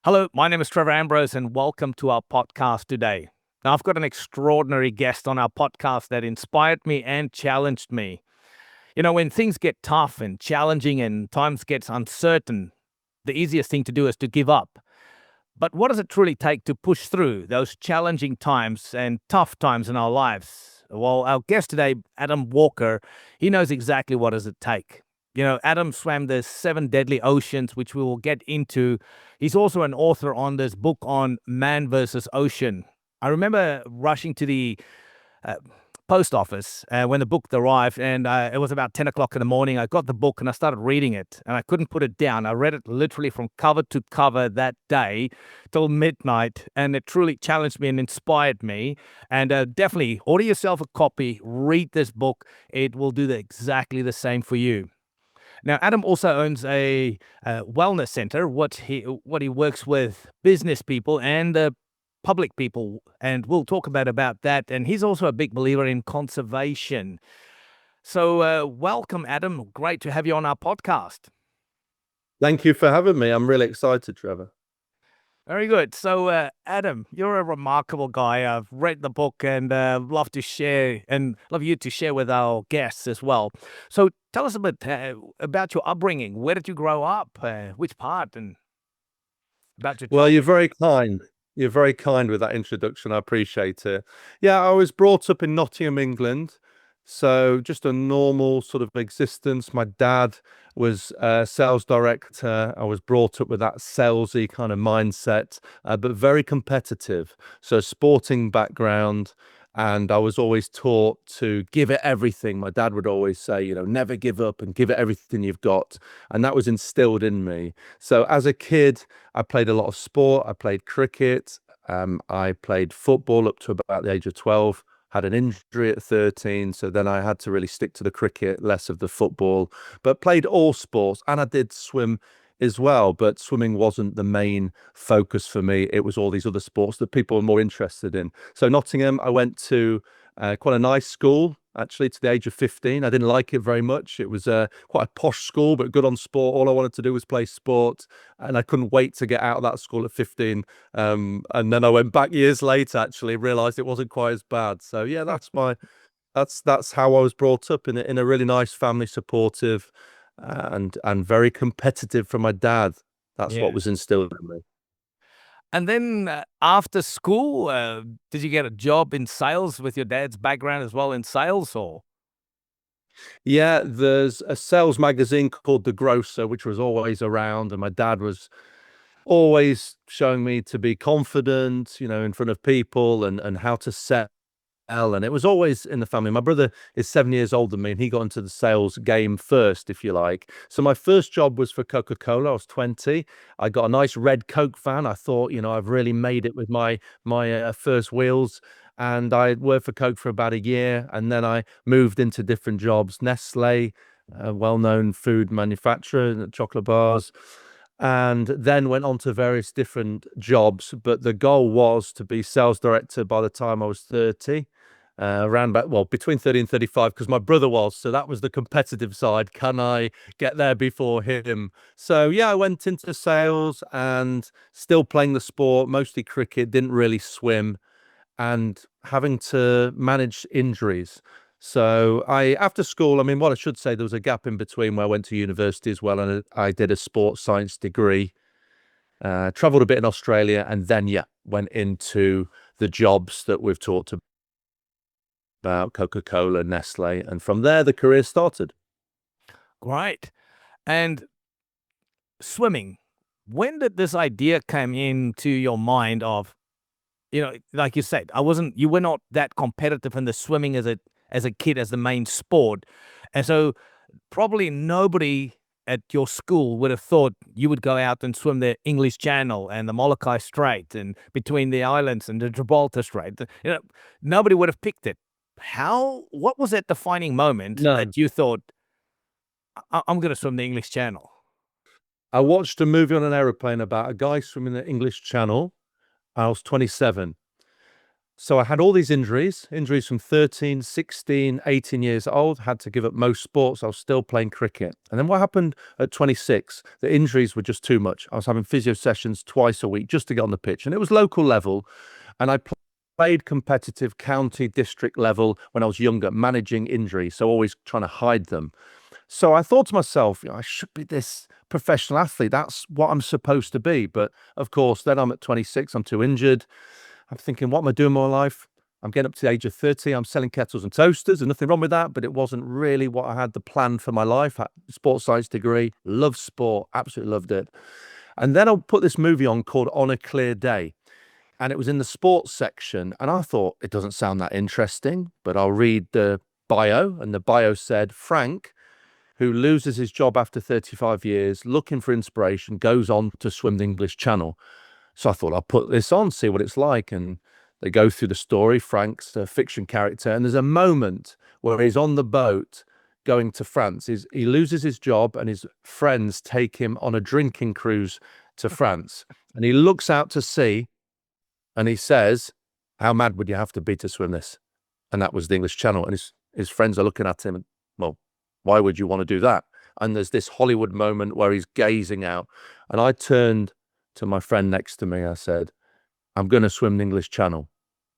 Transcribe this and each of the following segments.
Hello, my name is Trevor Ambrose, and welcome to our podcast today. Now, I've got an extraordinary guest on our podcast that inspired me and challenged me. You know, when things get tough and challenging and times gets uncertain, the easiest thing to do is to give up. But what does it truly take to push through those challenging times and tough times in our lives? Well, our guest today, Adam Walker, he knows exactly what does it take. You know, Adam swam the seven deadly oceans, which we will get into. He's also an author on this book on man versus ocean. I remember rushing to the uh, post office when the book arrived, and it was about 10 o'clock in the morning. I got the book and I started reading it, and I couldn't put it down. I read it literally from cover to cover that day till midnight, and it truly challenged me and inspired me. And definitely order yourself a copy, read this book. It will do exactly the same for you. Now, Adam also owns a wellness center. What he works with business people and public people, and we'll talk about that. And he's also a big believer in conservation. So, welcome, Adam. Great to have you on our podcast. Thank you for having me. I'm really excited, Trevor. Very good. So, Adam, you're a remarkable guy. I've read the book and love to share and love you to share with our guests as well. So, tell us a bit about your upbringing. Where did you grow up? Which part? And about your Well, you're childhood. very kind. You're very kind with that introduction. I appreciate it. Yeah, I was brought up in Nottingham, England. So just a normal sort of existence. My dad was a sales director. I was brought up with that salesy kind of mindset, but very competitive. So sporting background. And I was always taught to give it everything. My dad would always say, never give up and give it everything you've got. And that was instilled in me. So as a kid, I played a lot of sport. I played cricket. I played football up to about the age of 12. Had an injury at 13. So then I had to really stick to the cricket, less of the football, but played all sports. And I did swim as well. But swimming wasn't the main focus for me. It was all these other sports that people were more interested in. So Nottingham, I went to quite a nice school, actually, to the age of 15. I didn't like it very much. It was quite a posh school, but good on sport. All I wanted to do was play sport, and I couldn't wait to get out of that school at 15. And then I went back years later, actually, realized it wasn't quite as bad. So yeah, that's how I was brought up in a really nice family, supportive, and very competitive from my dad. That's what Yeah. was instilled in me. And then after school, did you get a job in sales with your dad's background as well in sales, or? Yeah, there's a sales magazine called The Grocer, which was always around, and my dad was always showing me to be confident, in front of people and how to sell. And it was always in the family. My brother is 7 years older than me, and he got into the sales game first, if you like. So my first job was for Coca-Cola. I was 20. I got a nice red Coke van. I thought, I've really made it with my first wheels. And I worked for Coke for about a year, and then I moved into different jobs. Nestle, a well-known food manufacturer, chocolate bars, and then went on to various different jobs. But the goal was to be sales director by the time I was 30, around about, well, between 30 and 35, because my brother was. So that was the competitive side. Can I get there before him? So yeah, I went into sales and still playing the sport, mostly cricket, didn't really swim, and having to manage injuries. So after school, I mean, what I should say, there was a gap in between where I went to university as well, and I did a sports science degree, traveled a bit in Australia, and then, yeah, went into the jobs that we've talked about, Coca-Cola, Nestle, and from there, the career started. Great. And swimming, when did this idea come into your mind of, like you said, you were not that competitive in the swimming as a kid, as the main sport. And so probably nobody at your school would have thought you would go out and swim the English Channel and the Molokai Strait and between the islands and the Gibraltar Strait. Nobody would have picked it. What was that defining moment No, that you thought, I'm going to swim the English Channel? I watched a movie on an aeroplane about a guy swimming the English Channel. I was 27. So I had all these injuries from 13, 16, 18 years old, had to give up most sports. I was still playing cricket. And then what happened at 26? The injuries were just too much. I was having physio sessions twice a week just to get on the pitch. And it was local level. And I played competitive county district level when I was younger, managing injuries. So always trying to hide them. So I thought to myself, I should be this professional athlete. That's what I'm supposed to be. But of course, then I'm at 26, I'm too injured. I'm thinking, what am I doing with my life? I'm getting up to the age of 30. I'm selling kettles and toasters, and nothing wrong with that, but it wasn't really what I had the plan for my life. I had a sports science degree, loved sport, absolutely loved it. And then I put this movie on called On a Clear Day, and it was in the sports section. And I thought, it doesn't sound that interesting, but I'll read the bio. And the bio said, Frank, who loses his job after 35 years, looking for inspiration, goes on to swim the English Channel. So I thought I'll put this on, see what it's like. And they go through the story. Frank's a fiction character. And there's a moment where he's on the boat going to France. He loses his job and his friends take him on a drinking cruise to France. And he looks out to sea and he says, how mad would you have to be to swim this? And that was the English Channel. And his friends are looking at him and, well, why would you want to do that? And there's this Hollywood moment where he's gazing out. And I turned to my friend next to me. I said, I'm going to swim the English Channel.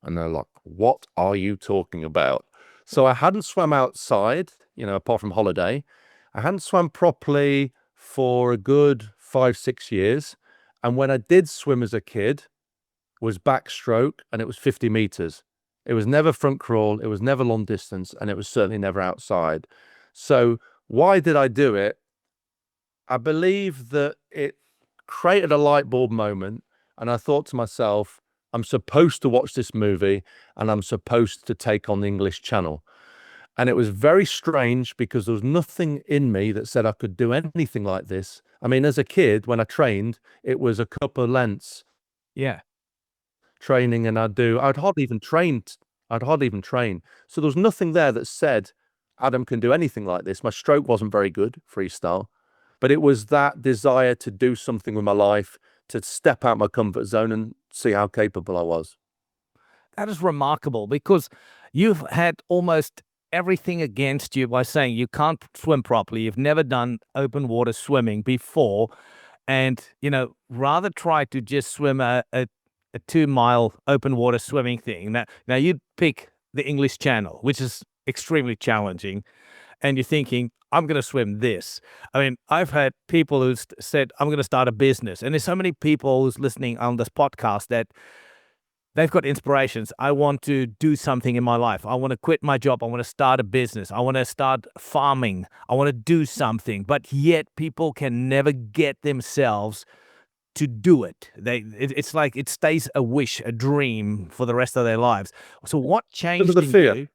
And they're like, what are you talking about? So I hadn't swum outside, apart from holiday. I hadn't swum properly for a good 5-6 years. And when I did swim as a kid, was backstroke, and it was 50 meters. It was never front crawl. It was never long distance. And it was certainly never outside. So why did I do it? I believe that it created a light bulb moment. And I thought to myself, I'm supposed to watch this movie and I'm supposed to take on the English Channel. And it was very strange because there was nothing in me that said I could do anything like this. I mean, as a kid, when I trained, it was a couple of lengths Yeah. training, and I'd hardly even trained. I'd hardly even train. So there was nothing there that said Adam can do anything like this. My stroke wasn't very good, freestyle, but it was that desire to do something with my life, to step out my comfort zone and see how capable I was. That is remarkable because you've had almost everything against you by saying you can't swim properly. You've never done open water swimming before. And, rather try to just swim a 2-mile open water swimming thing. Now you'd pick the English Channel, which is extremely challenging. And you're thinking, I'm going to swim this. I mean, I've had people who said, I'm going to start a business. And there's so many people who's listening on this podcast that they've got inspirations. I want to do something in my life. I want to quit my job. I want to start a business. I want to start farming. I want to do something. But yet people can never get themselves to do it. It's like it stays a wish, a dream for the rest of their lives. So what Because of changed the in fear. you?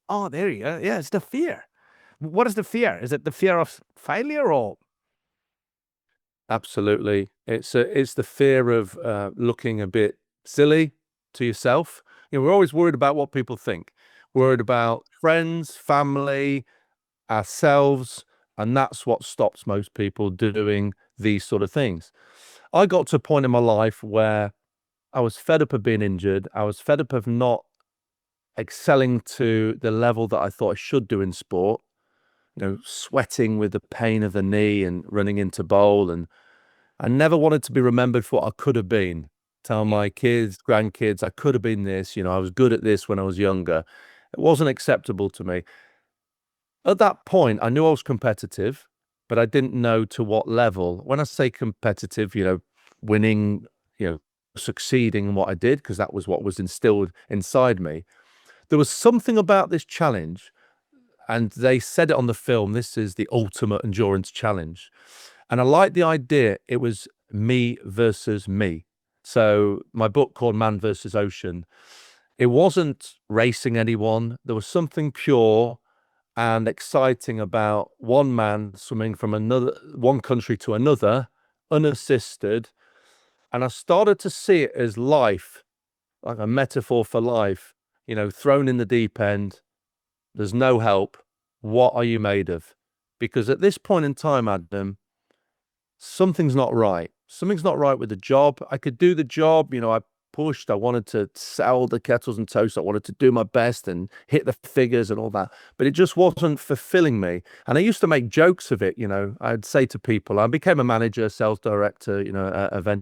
Oh, there you go. Yeah, it's the fear. What is the fear? Is it the fear of failure or? Absolutely. It's the fear of looking a bit silly to yourself. We're always worried about what people think. Worried about friends, family, ourselves, and that's what stops most people doing these sort of things. I got to a point in my life where I was fed up of being injured. I was fed up of not excelling to the level that I thought I should do in sport. Sweating with the pain of the knee and running into bowl, and I never wanted to be remembered for what I could have been. Tell my kids, grandkids, I could have been this. I was good at this when I was younger. It wasn't acceptable to me. At that point, I knew I was competitive, but I didn't know to what level. When I say competitive, winning, succeeding in what I did, because that was what was instilled inside me. There was something about this challenge, and they said it on the film, this is the ultimate endurance challenge. And I liked the idea. It was me versus me. So my book called Man versus Ocean, it wasn't racing anyone. There was something pure and exciting about one man swimming from one country to another, unassisted. And I started to see it as life, like a metaphor for life, thrown in the deep end. There's no help. What are you made of? Because at this point in time, Adam, something's not right. Something's not right with the job. I could do the job. pushed. I wanted to sell the kettles and toast. I wanted to do my best and hit the figures and all that. But it just wasn't fulfilling me. And I used to make jokes of it. I'd say to people, I became a manager, sales director, eventually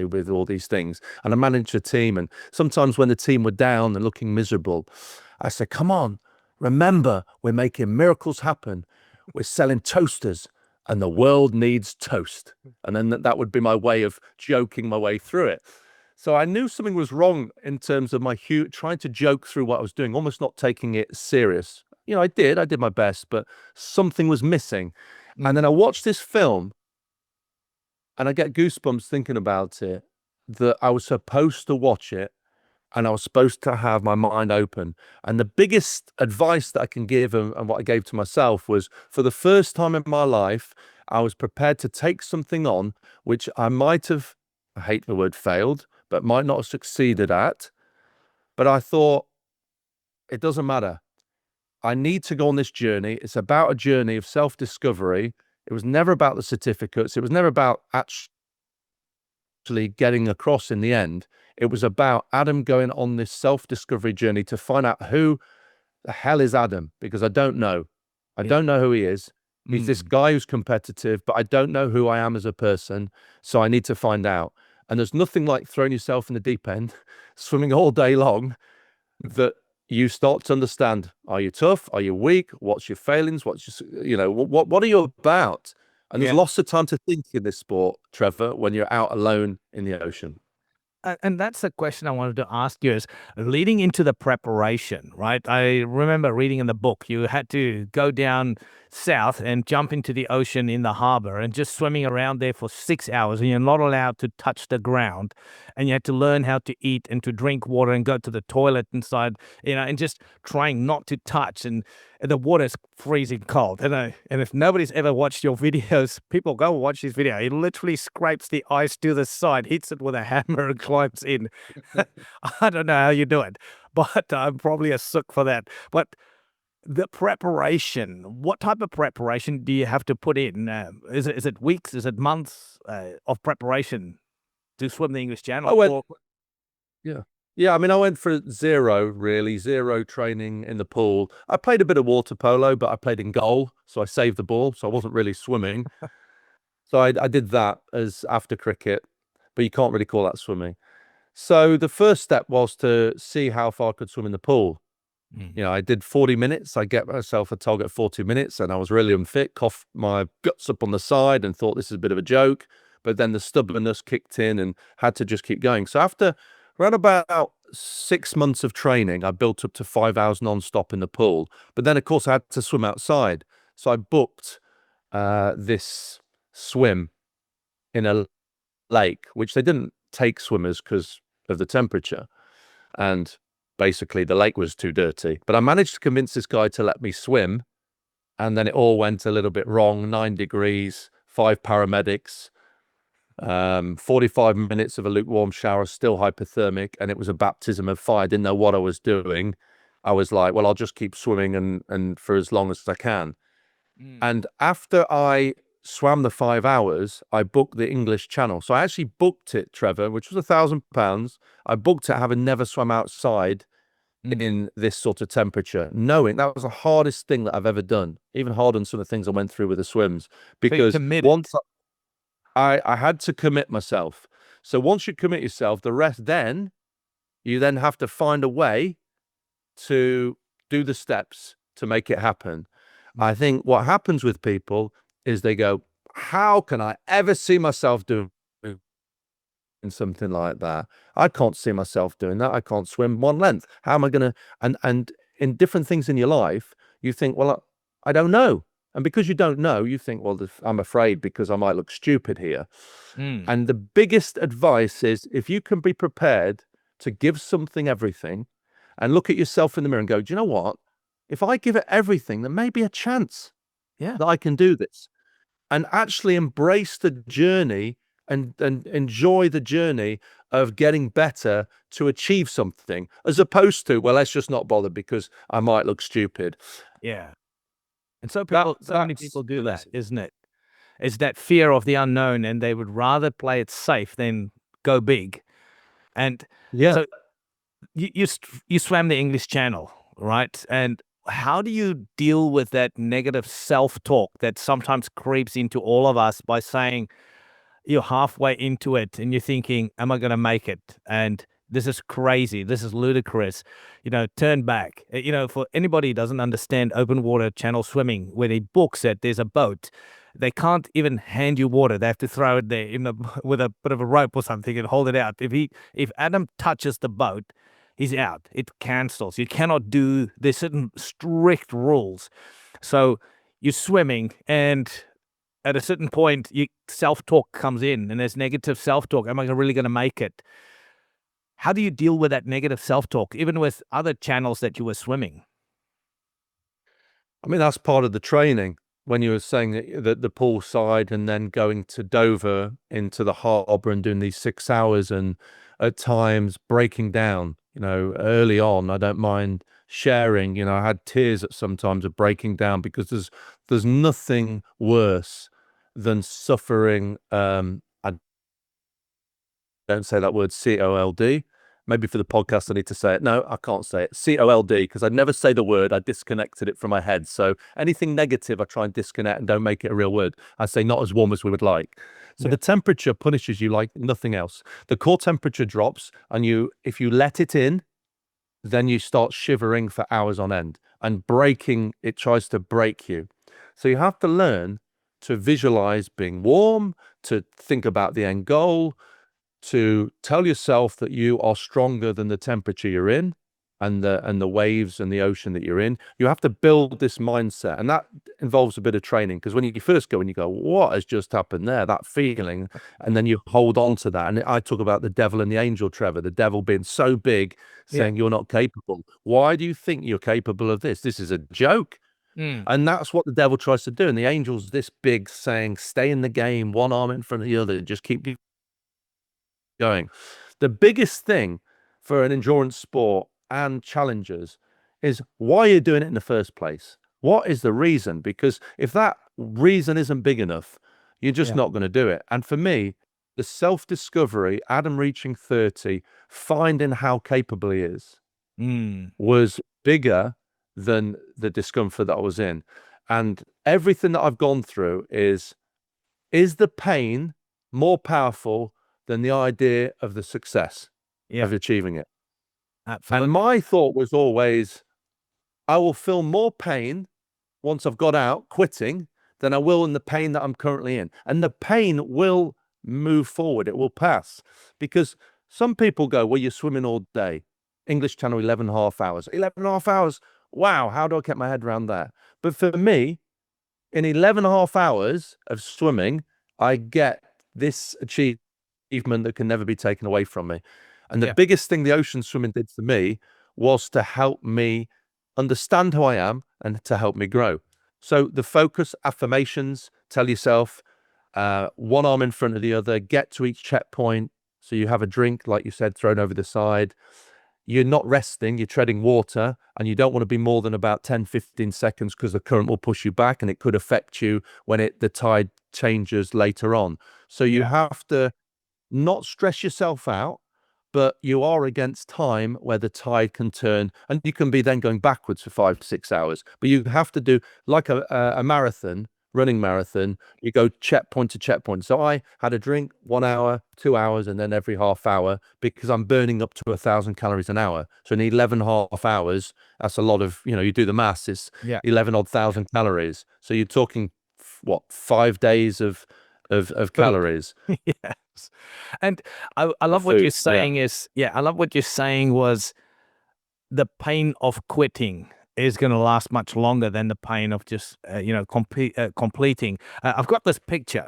with all these things. And I managed a team. And sometimes when the team were down and looking miserable, I said, come on, remember, we're making miracles happen. We're selling toasters and the world needs toast. And then that would be my way of joking my way through it. So I knew something was wrong in terms of my trying to joke through what I was doing, almost not taking it serious. I did my best, but something was missing. And then I watched this film and I get goosebumps thinking about it, that I was supposed to watch it and I was supposed to have my mind open. And the biggest advice that I can give, and what I gave to myself, was for the first time in my life, I was prepared to take something on which I might have, I hate the word failed, but might not have succeeded at. But I thought, it doesn't matter. I need to go on this journey. It's about a journey of self-discovery. It was never about the certificates. It was never about actually getting across in the end. It was about Adam going on this self-discovery journey to find out who the hell is Adam, because I don't know. I don't know who he is. He's this guy who's competitive, but I don't know who I am as a person. So I need to find out. And there's nothing like throwing yourself in the deep end, swimming all day long, that you start to understand, are you tough? Are you weak? What's your failings? What's your, what are you about? And there's lots of time to think in this sport, Trevor, when you're out alone in the ocean. And that's the question I wanted to ask you is leading into the preparation, right? I remember reading in the book, you had to go down south and jump into the ocean in the harbor and just swimming around there for 6 hours, and you're not allowed to touch the ground. And you had to learn how to eat and to drink water and go to the toilet inside, and just trying not to touch. And the water's freezing cold. And if nobody's ever watched your videos, people go watch this video. He literally scrapes the ice to the side, hits it with a hammer, and climbs in. I don't know how you do it, but I'm probably a sook for that. But the preparation, what type of preparation do you have to put in? Is it weeks? Is it months of preparation to swim the English Channel? I went, yeah. Yeah, I mean, I went for zero training in the pool. I played a bit of water polo, but I played in goal, so I saved the ball, so I wasn't really swimming. So I did that as after cricket, but you can't really call that swimming. So the first step was to see how far I could swim in the pool. I did 40 minutes. I get myself a target 40 minutes, and I was really unfit, coughed my guts up on the side and thought this is a bit of a joke. But then the stubbornness kicked in and had to just keep going. So after around about 6 months of training, I built up to 5 hours non-stop in the pool. But then, of course, I had to swim outside. So I booked this swim in a lake, which they didn't take swimmers because of the temperature. And basically, the lake was too dirty. But I managed to convince this guy to let me swim. And then it all went a little bit wrong. 9 degrees, 5 paramedics. 45 minutes of a lukewarm shower, still hypothermic, and it was a baptism of fire. I didn't know what I was doing. I was like, well, I'll just keep swimming and for as long as I can. And after I swam the 5 hours, I booked the English Channel. So I actually booked it, Trevor, which was £1,000. I booked it having never swum outside in this sort of temperature, knowing that was the hardest thing that I've ever done, even harder than some of the things I went through with the swims, because once I had to commit myself. So once you commit yourself, the rest, then you then have to find a way to do the steps to make it happen. I think what happens with people is they go, how can I ever see myself doing something like that? I can't see myself doing that. I can't swim one length. How am I going to? And in different things in your life, you think, well, I don't know. And because you don't know, you think, well, I'm afraid because I might look stupid here. And the biggest advice is, if you can be prepared to give something everything and look at yourself in the mirror and go, do you know what? If I give it everything, there may be a chance that I can do this. And actually embrace the journey and enjoy the journey of getting better to achieve something, as opposed to, well, let's just not bother because I might look stupid. Yeah. And so many people do that, isn't it? It's that fear of the unknown, and they would rather play it safe than go big. And Yeah. so you swam the English Channel, right? And how do you deal with that negative self-talk that sometimes creeps into all of us by saying you're halfway into it and you're thinking, "Am I going to make it?" And this is crazy. This is ludicrous. Turn back. For anybody who doesn't understand open water channel swimming, where they books that there's a boat, they can't even hand you water. They have to throw it there with a bit of a rope or something and hold it out. If Adam touches the boat, he's out. It cancels. You cannot do. There's certain strict rules. So you're swimming, and at a certain point, self-talk comes in, and there's negative self-talk. Am I really going to make it? How do you deal with that negative self-talk, even with other channels that you were swimming? I mean, that's part of the training. When you were saying that the pool side and then going to Dover into the harbour and doing these 6 hours and at times breaking down, early on, I don't mind sharing, I had tears at sometimes of breaking down because there's nothing worse than suffering. I don't say that word, COLD. Maybe for the podcast, I need to say it. No, I can't say it. COLD, because I never say the word. I disconnected it from my head. So anything negative, I try and disconnect and don't make it a real word. I say not as warm as we would like. So Yeah. the temperature punishes you like nothing else. The core temperature drops, and if you let it in, then you start shivering for hours on end. And breaking, it tries to break you. So you have to learn to visualize being warm, to think about the end goal, to tell yourself that you are stronger than the temperature you're in and the waves and the ocean that you're in. You have to build this mindset, and that involves a bit of training, because when you first go and you go, what has just happened there, that feeling, and then you hold on to that. And I talk about the devil and the angel, Trevor, the devil being so big, Yeah. saying you're not capable. Why do you think you're capable of this? This is a joke. Mm. And that's what the devil tries to do. And the angel's this big, saying, stay in the game, one arm in front of the other, just keep going. The biggest thing for an endurance sport and challengers is why you're doing it in the first place. What is the reason? Because if that reason isn't big enough, you're just Yeah. not going to do it. And for me, the self-discovery, Adam reaching 30, finding how capable he is, Mm. was bigger than the discomfort that I was in. And everything that I've gone through is the pain more powerful than the idea of the success Yeah. of achieving it? And Absolutely. my thought was always, I will feel more pain once I've got out quitting than I will in the pain that I'm currently in. And the pain will move forward. It will pass. Because some people go, well, you're swimming all day. English Channel, 11 and a half hours. 11 and a half hours. Wow. How do I get my head around that? But for me, in 11 and a half hours of swimming, I get this achievement that can never be taken away from me. And the Yeah. biggest thing the ocean swimming did for me was to help me understand who I am and to help me grow. So the focus, affirmations, tell yourself, one arm in front of the other, get to each checkpoint. So you have a drink, like you said, thrown over the side. You're not resting, you're treading water, and you don't want to be more than about 10, 15 seconds because the current will push you back and it could affect you when the tide changes later on. So you Yeah. have to not stress yourself out, but you are against time where the tide can turn, and you can be then going backwards for 5 to 6 hours. But you have to do like a marathon, running marathon. You go checkpoint to checkpoint. So I had a drink 1 hour, 2 hours, and then every half hour, because I'm burning up to 1,000 calories an hour. So in 11 and a half hours, that's a lot of, you do the maths, it's Yeah. 11 odd thousand calories. So you're talking what, 5 days of Food. calories Yes. And I of love what you're food. Yeah. saying is, yeah, I love what you're saying was the pain of quitting is going to last much longer than the pain of just, completing. I've got this picture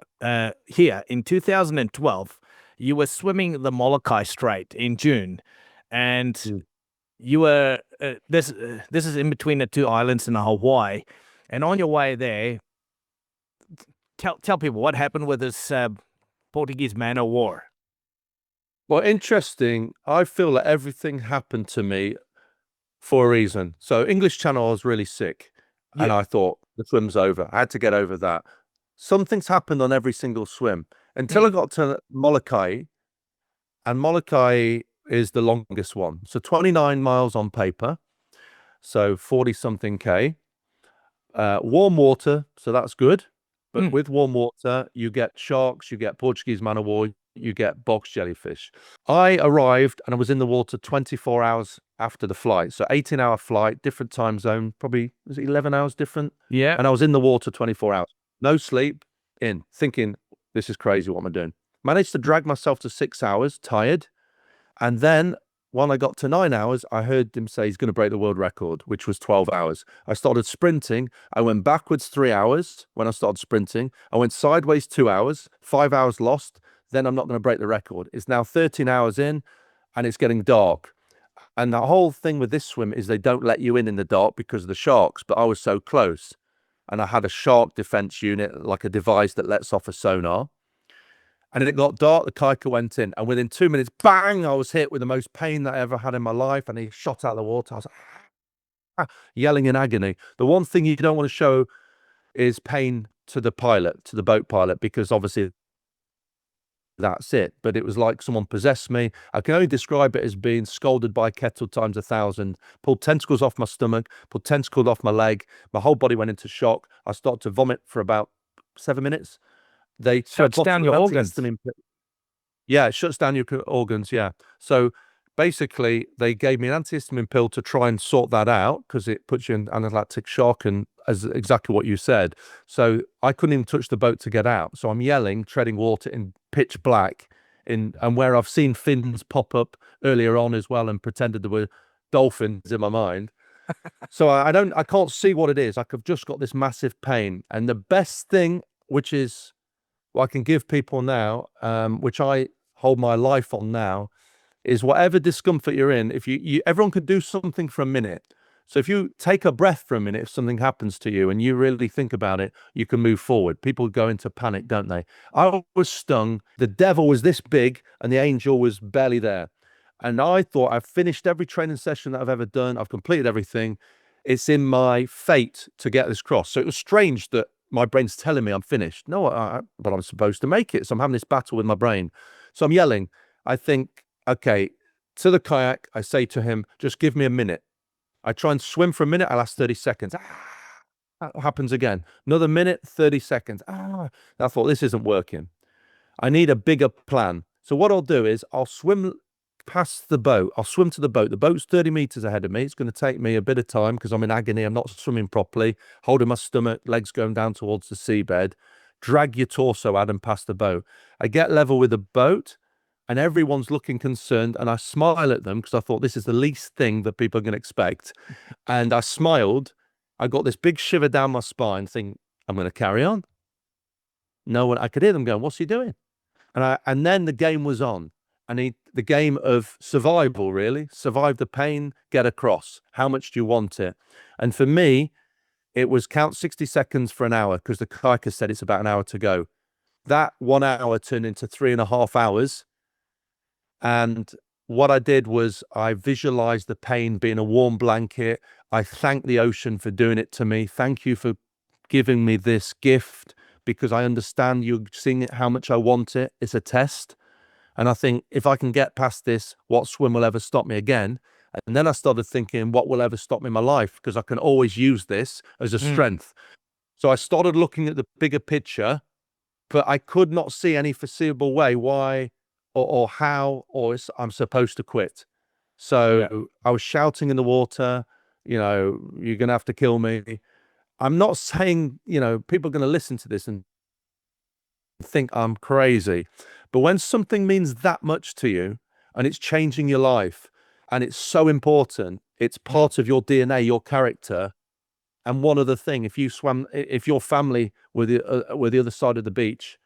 here in 2012. You were swimming the Molokai Strait in June, and Mm. you were this is in between the two islands in Hawaii, and on your way there, tell people what happened with this Portuguese man o' war. Well, interesting. I feel that everything happened to me for a reason. So English Channel, I was really sick, Yeah. and I thought the swim's over. I had to get over that. Something's happened on every single swim until I Mm. got to Molokai, and Molokai is the longest one. So 29 miles on paper, so 40 something K. Warm water, so that's good. But Mm. with warm water, you get sharks, you get Portuguese man o' war, you get box jellyfish. I arrived and I was in the water 24 hours after the flight. So 18-hour flight, different time zone, probably was it 11 hours different? Yeah. And I was in the water 24 hours. No sleep, thinking, this is crazy, what am I doing? Managed to drag myself to 6 hours, tired. And then when I got to 9 hours, I heard him say he's going to break the world record, which was 12 hours. I started sprinting. I went backwards 3 hours when I started sprinting. I went sideways 2 hours, 5 hours lost. Then I'm not going to break the record. It's now 13 hours in and it's getting dark. And the whole thing with this swim is they don't let you in the dark because of the sharks. But I was so close. And I had a shark defense unit, like a device that lets off a sonar. And then it got dark, the kayaker went in, and within 2 minutes, bang, I was hit with the most pain that I ever had in my life, and he shot out of the water. I was like, yelling in agony. The one thing you don't want to show is pain to the pilot, to the boat pilot, because obviously that's it. But it was like someone possessed me. I can only describe it as being scolded by a kettle times 1,000, pulled tentacles off my stomach, pulled tentacles off my leg. My whole body went into shock. I started to vomit for about 7 minutes. They Shuts down your organs. Yeah, it shuts down your organs. Yeah. So basically, they gave me an antihistamine pill to try and sort that out because it puts you in anaphylactic shock, and as exactly what you said. So I couldn't even touch the boat to get out. So I'm yelling, treading water in pitch black, and where I've seen fins pop up earlier on as well, and pretended there were dolphins in my mind. So I can't see what it is. I've just got this massive pain, and the best thing, which is what I can give people now, which I hold my life on now, is whatever discomfort you're in, if everyone could do something for a minute. So if you take a breath for a minute, if something happens to you and you really think about it, you can move forward. People go into panic, don't they? I was stung. The devil was this big and the angel was barely there. And I thought I've finished every training session that I've ever done. I've completed everything. It's in my fate to get this cross. So it was strange that my brain's telling me I'm finished. No, but I'm supposed to make it. So I'm having this battle with my brain. So I'm yelling. I think, okay, to the kayak, I say to him, just give me a minute. I try and swim for a minute. I last 30 seconds. That happens again. Another minute, 30 seconds. I thought, this isn't working. I need a bigger plan. So what I'll do is I'll swim past the boat. I'll swim to the boat. The boat's 30 meters ahead of me. It's going to take me a bit of time because I'm in agony. I'm not swimming properly, holding my stomach, legs going down towards the seabed. Drag your torso, Adam, past the boat. I get level with the boat and everyone's looking concerned. And I smile at them because I thought this is the least thing that people are going to expect. And I smiled. I got this big shiver down my spine, thinking, I'm going to carry on. No one, I could hear them going, what's he doing? And then the game was on. And the game of survival, really. Survive the pain, get across. How much do you want it? And for me, it was count 60 seconds for an hour because the kayaker said it's about an hour to go. That 1 hour turned into 3.5 hours. And what I did was I visualized the pain being a warm blanket. I thanked the ocean for doing it to me. Thank you for giving me this gift because I understand you're seeing it, how much I want it. It's a test. And I think if I can get past this, what swim will ever stop me again? And then I started thinking, what will ever stop me in my life? Because I can always use this as a strength. So I started looking at the bigger picture, but I could not see any foreseeable way why or how I'm supposed to quit. So I was shouting in the water, you're going to have to kill me. I'm not saying, people are going to listen to this and think I'm crazy. But when something means that much to you and it's changing your life and it's so important, it's part of your DNA, your character. And one other thing, if your family were the other side of the beach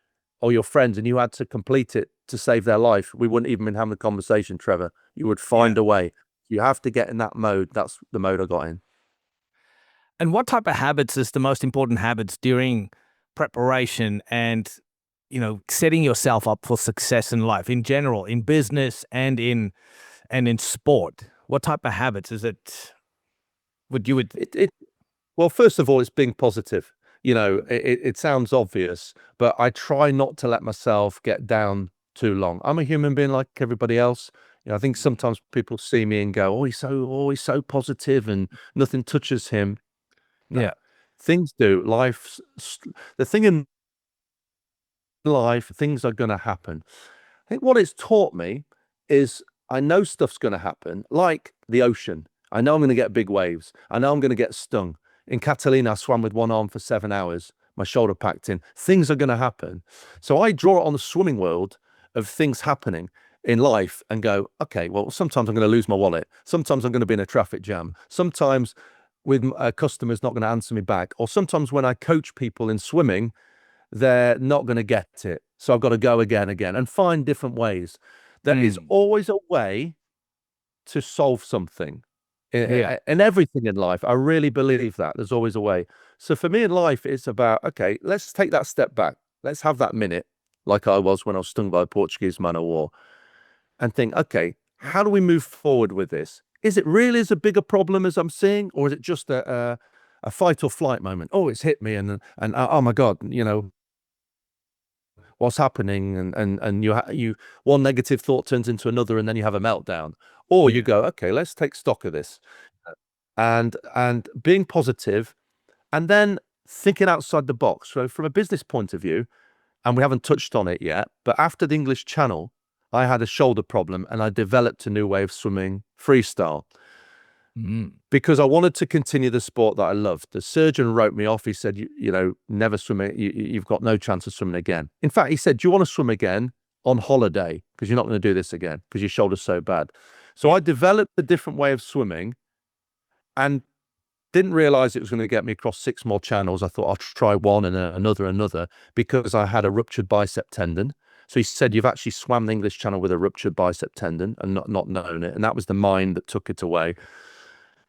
or your friends and you had to complete it to save their life, we wouldn't even been having a conversation, Trevor. You would find a way. You have to get in that mode. That's the mode I got in. And what type of habits is the most important habits during preparation and, setting yourself up for success in life in general, in business and in sport? What type of habits is it? Well, first of all, it's being positive. It sounds obvious, but I try not to let myself get down too long. I'm a human being like everybody else. I think sometimes people see me and go, he's so positive and nothing touches him. Yeah. No, things do. The thing in life, things are going to happen. I think what it's taught me is I know stuff's going to happen, like the ocean. I know I'm going to get big waves. I know I'm going to get stung. In Catalina, I swam with one arm for 7 hours, my shoulder packed in. Things are going to happen. So I draw it on the swimming world of things happening in life and go, okay, well, sometimes I'm going to lose my wallet. Sometimes I'm going to be in a traffic jam. Sometimes with a customer's not going to answer me back. Or sometimes when I coach people in swimming, they're not going to get it. So I've got to go again, and find different ways. There is Mm. always a way to solve something Yeah. in everything in life. I really believe that there's always a way. So for me in life, it's about, okay, let's take that step back. Let's have that minute, like I was when I was stung by a Portuguese man of war, and think, okay, how do we move forward with this? Is it really as a bigger problem as I'm seeing, or is it just a fight or flight moment? Oh, it's hit me, and oh my God, what's happening, and you one negative thought turns into another, and then you have a meltdown. Or you Yeah. go, okay, let's take stock of this, and being positive, and then thinking outside the box. So from a business point of view, and we haven't touched on it yet, but after the English Channel, I had a shoulder problem, and I developed a new way of swimming freestyle Mm. because I wanted to continue the sport that I loved. The surgeon wrote me off. He said, never swim. You've got no chance of swimming again. In fact, he said, do you want to swim again on holiday? Because you're not going to do this again because your shoulder's so bad. So Yeah. I developed a different way of swimming and didn't realize it was going to get me across 6 more channels. I thought I'll try one and another because I had a ruptured bicep tendon. So he said, you've actually swam the English Channel with a ruptured bicep tendon and not known it. And that was the mind that took it away.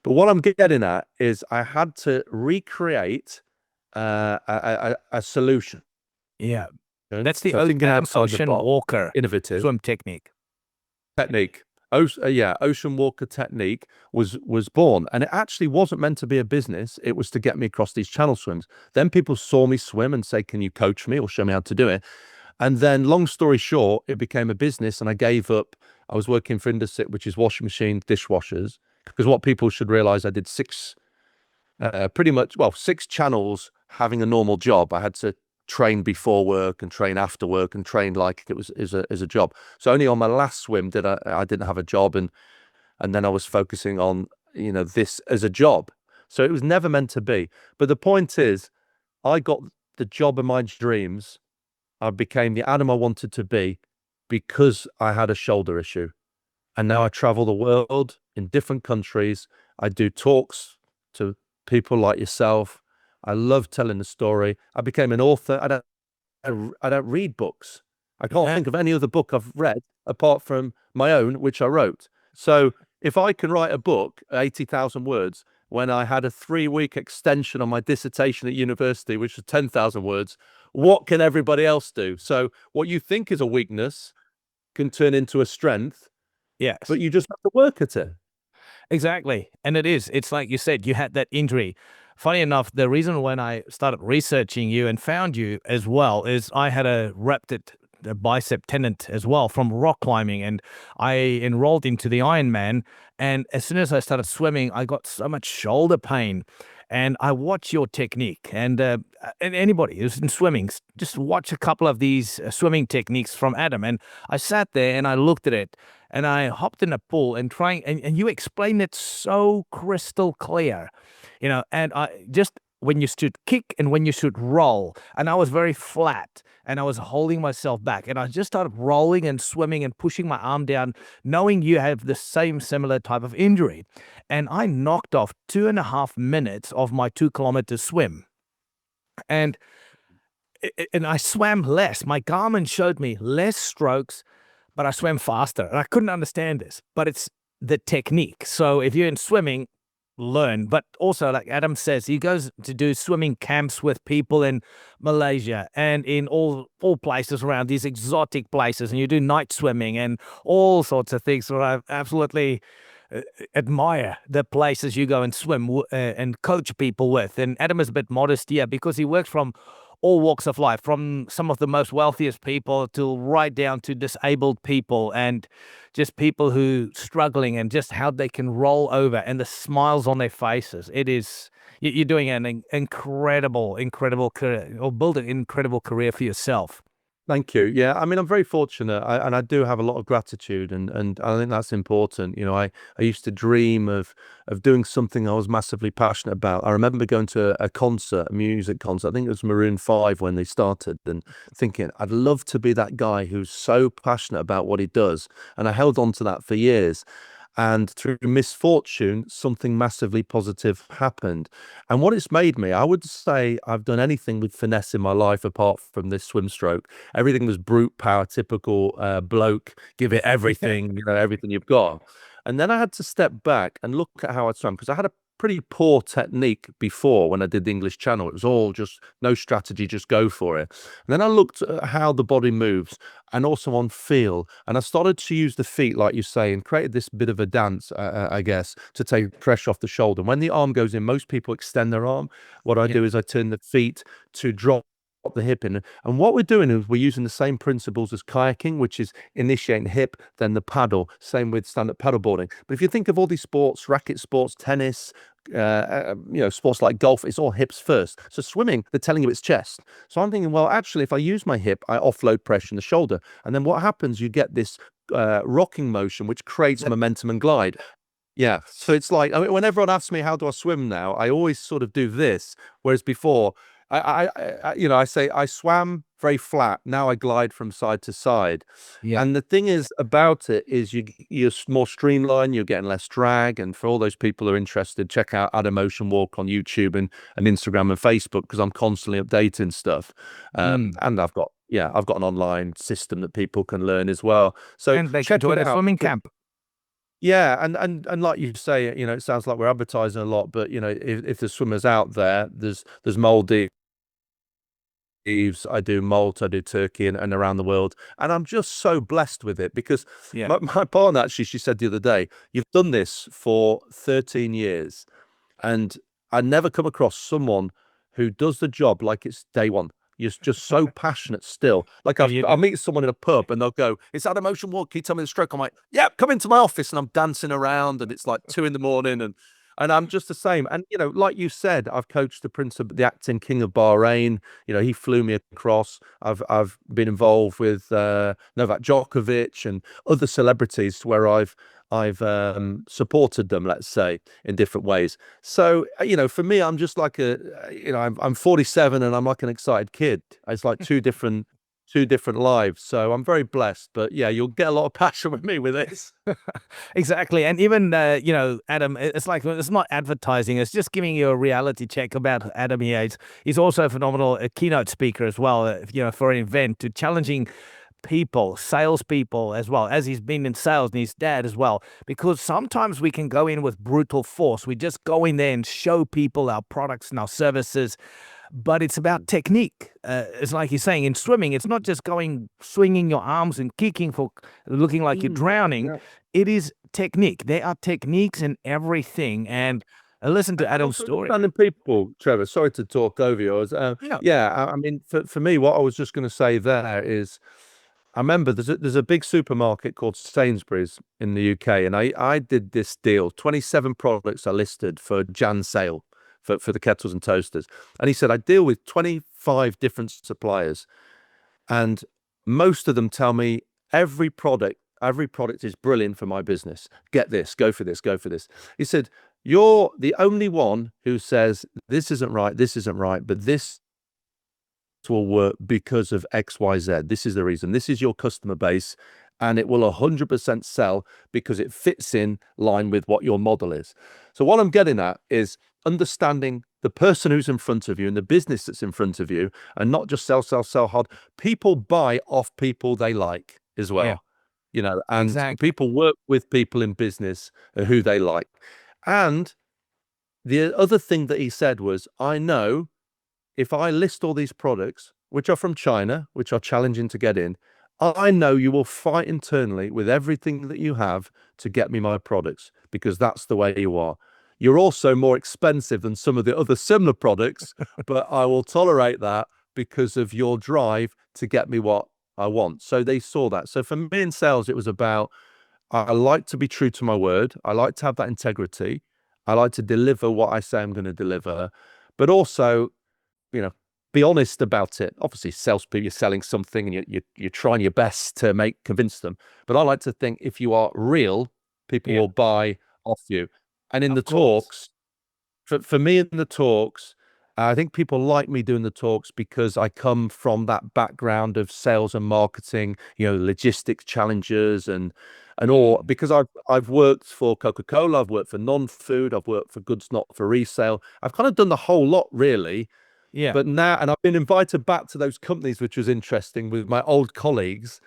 But what I'm getting at is I had to recreate a solution. Yeah. That's the So thinking outside the ocean box, walker innovative swim technique. technique. Ocean walker technique was born, and it actually wasn't meant to be a business. It was to get me across these channel swims. Then people saw me swim and say, "Can you coach me or show me how to do it?" And then, long story short, it became a business, and I gave up. I was working for Indesit, which is washing machine, dishwashers, because what people should realize, I did pretty much, well, 6 channels having a normal job. I had to train before work and train after work and train like it was as a job. So only on my last swim did I didn't have a job, and then I was focusing on this as a job. So it was never meant to be. But the point is, I got the job of my dreams. I became the Adam I wanted to be because I had a shoulder issue. And now I travel the world in different countries. I do talks to people like yourself. I love telling the story. I became an author. I don't read books. I can't think of any other book I've read apart from my own, which I wrote. So if I can write a book, 80,000 words, when I had a 3-week extension on my dissertation at university, which was 10,000 words, what can everybody else do? So what you think is a weakness can turn into a strength, Yes. but you just have to work at it. Exactly. And it is. It's like you said, you had that injury. Funny enough, the reason when I started researching you and found you as well is I had a ruptured bicep tendon as well from rock climbing, and I enrolled into the Ironman. And as soon as I started swimming, I got so much shoulder pain. And I watch your technique, and anybody who's in swimming, just watch a couple of these swimming techniques from Adam. And I sat there and I looked at it, and I hopped in a pool and and you explained it so crystal clear, and I just when you should kick and when you should roll. And I was very flat and I was holding myself back, and I just started rolling and swimming and pushing my arm down, knowing you have the same similar type of injury. And I knocked off 2.5 minutes of my 2 kilometer swim. And and I swam less. My Garmin showed me less strokes, but I swam faster. And I couldn't understand this, but it's the technique. So if you're in swimming, learn. But also, like Adam says, he goes to do swimming camps with people in Malaysia and in all places around these exotic places, and you do night swimming and all sorts of things. So I absolutely admire the places you go and swim and coach people with. And Adam is a bit modest here because he works from all walks of life, from some of the most wealthiest people to right down to disabled people and just people who struggling, and just how they can roll over and the smiles on their faces. It is, you're doing an incredible career, or build an incredible career for yourself. Thank you. Yeah, I mean, I'm very fortunate, and I do have a lot of gratitude, and I think that's important. You know, I used to dream of doing something I was massively passionate about. I remember going to a concert, a music concert. I think it was Maroon 5 when they started, and thinking I'd love to be that guy who's so passionate about what he does. And I held on to that for years. And through misfortune, something massively positive happened. And what it's made me, I would say I've done anything with finesse in my life apart from this swim stroke. Everything was brute power, typical bloke, give it everything, you know, everything you've got. And then I had to step back and look at how I swam, because I had a pretty poor technique before when I did the English Channel. It was all just no strategy, just go for it. And then I looked at how the body moves and also on feel. And I started to use the feet, like you say, and created this bit of a dance, I guess, to take pressure off the shoulder. When the arm goes in, most people extend their arm. What I Yeah. do is I turn the feet to drop the hip in. And what we're doing is we're using the same principles as kayaking, which is initiating hip, then the paddle. Same with stand-up paddleboarding. But if you think of all these sports, racket sports, tennis, you know, sports like golf, it's all hips first. So swimming, they're telling you it's chest. So I'm thinking, well, actually, if I use my hip, I offload pressure in the shoulder. And then what happens? You get this rocking motion, which creates momentum and glide. Yeah. So it's like, I mean, when everyone asks me how do I swim now, I always sort of do this. Whereas before, you know, I say I swam very flat. Now I glide from side to side. Yeah. And the thing is about it is you're more streamlined, you're getting less drag. And for all those people who are interested, check out Adam Ocean Walk on YouTube and Instagram and Facebook, because I'm constantly updating stuff. Mm. And I've got an online system that people can learn as well. So And they can check join it a out. swimming camp. Yeah, and like you say, you know, it sounds like we're advertising a lot, but you know, if there's swimmers out there, there's Maldives, I do Malta, I do Turkey, and around the world, and I'm just so blessed with it because Yeah. my partner actually, she said the other day, you've done this for 13 years, and I never come across someone who does the job like it's day one. You're just so passionate still. Like And you I'll meet someone in a pub and they'll go, "It's Adam Ocean Walk. Can you tell me the stroke?" I'm like, "Yeah, come into my office," and I'm dancing around, and it's like 2 in the morning, and I'm just the same. And you know, like you said, I've coached the Prince of the acting King of Bahrain. You know, he flew me across. I've been involved with Novak Djokovic and other celebrities where I've supported them, let's say, in different ways. So, you know, for me, I'm just like you know, I'm 47 and I'm like an excited kid. It's like two different lives. So I'm very blessed. But yeah, you'll get a lot of passion with me with this. exactly. And even, you know, Adam, it's like, it's not advertising, it's just giving you a reality check about Adam. He's also a phenomenal keynote speaker as well, you know, for an event, to challenging people, salespeople, as well as he's been in sales, and his dad as well. Because sometimes we can go in with brutal force. We just go in there and show people our products and our services, but it's about technique. It's like you're saying in swimming, it's not just going, swinging your arms and kicking for looking like you're drowning. Yeah. It is technique. There are techniques in everything. And listen to And Adam's also story. understanding people, Trevor. Sorry to talk over yours. Yeah. Yeah, I mean, for me, what I was just going to say there is, I remember there's a big supermarket called Sainsbury's in the UK, and I did this deal. 27 products I listed for Jan sale for the kettles and toasters, and he said I deal with 25 different suppliers, and most of them tell me every product is brilliant for my business. Get this, go for this, go for this. He said, you're the only one who says this isn't right, but this will work because of XYZ. This is the reason. This is your customer base, and it will 100% sell because it fits in line with what your model is. So what I'm getting at is understanding the person who's in front of you and the business that's in front of you, and not just sell hard. People buy off people they like as Yeah. well, you know, and Exactly. people work with people in business who they like. And the other thing that he said was, I know if I list all these products, which are from China, which are challenging to get in, I know you will fight internally with everything that you have to get me my products, because that's the way you are. You're also more expensive than some of the other similar products, but I will tolerate that because of your drive to get me what I want. So they saw that. So for me in sales, it was about, I like to be true to my word. I like to have that integrity. I like to deliver what I say I'm going to deliver, but also, you know, be honest about it. Obviously, salespeople, you're selling something and you're trying your best to convince them. But I like to think if you are real, people Yeah. will buy off you. And in the Of course. talks, for me in the talks, I think people like me doing the talks because I come from that background of sales and marketing, logistics challenges and all. Mm. Because I've worked for Coca-Cola, I've worked for non-food, I've worked for goods not for resale. I've kind of done the whole lot really. Yeah. But now, and I've been invited back to those companies, which was interesting with my old colleagues,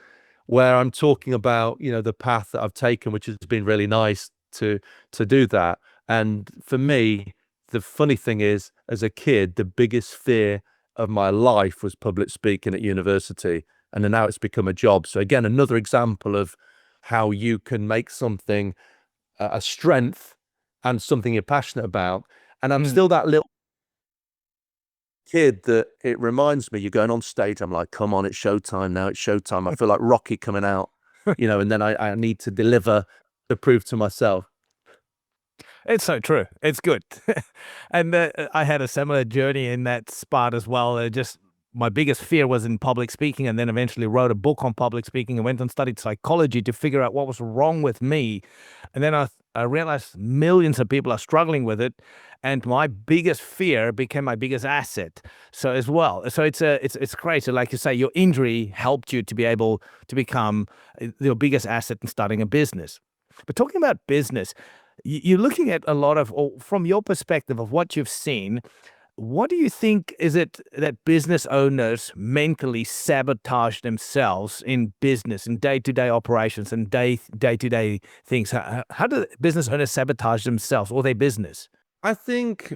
where I'm talking about, the path that I've taken, which has been really nice to do that. And for me, the funny thing is, as a kid, the biggest fear of my life was public speaking at university. And then now it's become a job. So again, another example of how you can make something a strength and something you're passionate about. And I'm Mm. still that little kid that it reminds me, you're going on stage. I'm like, come on, it's showtime now. It's showtime. I feel like Rocky coming out, and then I need to deliver to prove to myself. It's so true. It's good. And I had a similar journey in that spot as well. Just my biggest fear was in public speaking, and then eventually wrote a book on public speaking and went and studied psychology to figure out what was wrong with me. And then I realized millions of people are struggling with it, and my biggest fear became my biggest asset. So as well, so it's great. So like you say, your injury helped you to be able to become your biggest asset in starting a business. But talking about business, you're looking at a lot of, or from your perspective of what you've seen, what do you think is it that business owners mentally sabotage themselves in business, in day-to-day operations and day-to-day things? How do business owners sabotage themselves or their business? I think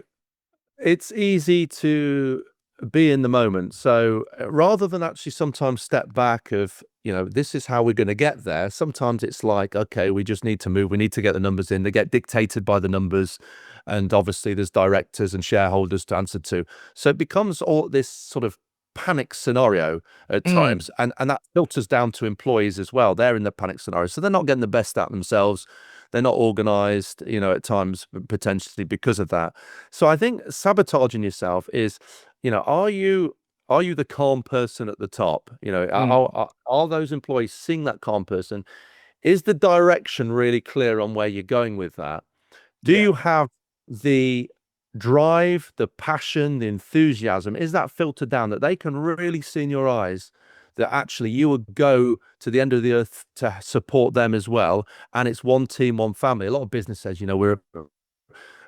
it's easy to be in the moment. So rather than actually sometimes step back of, this is how we're going to get there. Sometimes it's like, okay, we just need to move. We need to get the numbers in. They get dictated by the numbers. And obviously there's directors and shareholders to answer to. So it becomes all this sort of panic scenario at Mm, times. And that filters down to employees as well. They're in the panic scenario. So they're not getting the best out of themselves. They're not organized, at times potentially because of that. So I think sabotaging yourself is, are you the calm person at the top? mm, Are those employees seeing that calm person? Is the direction really clear on where you're going with that? Do yeah, you have the drive, the passion, the enthusiasm? Is that filtered down that they can really see in your eyes that actually you would go to the end of the earth to support them as well? And it's one team, one family. A lot of business says, we're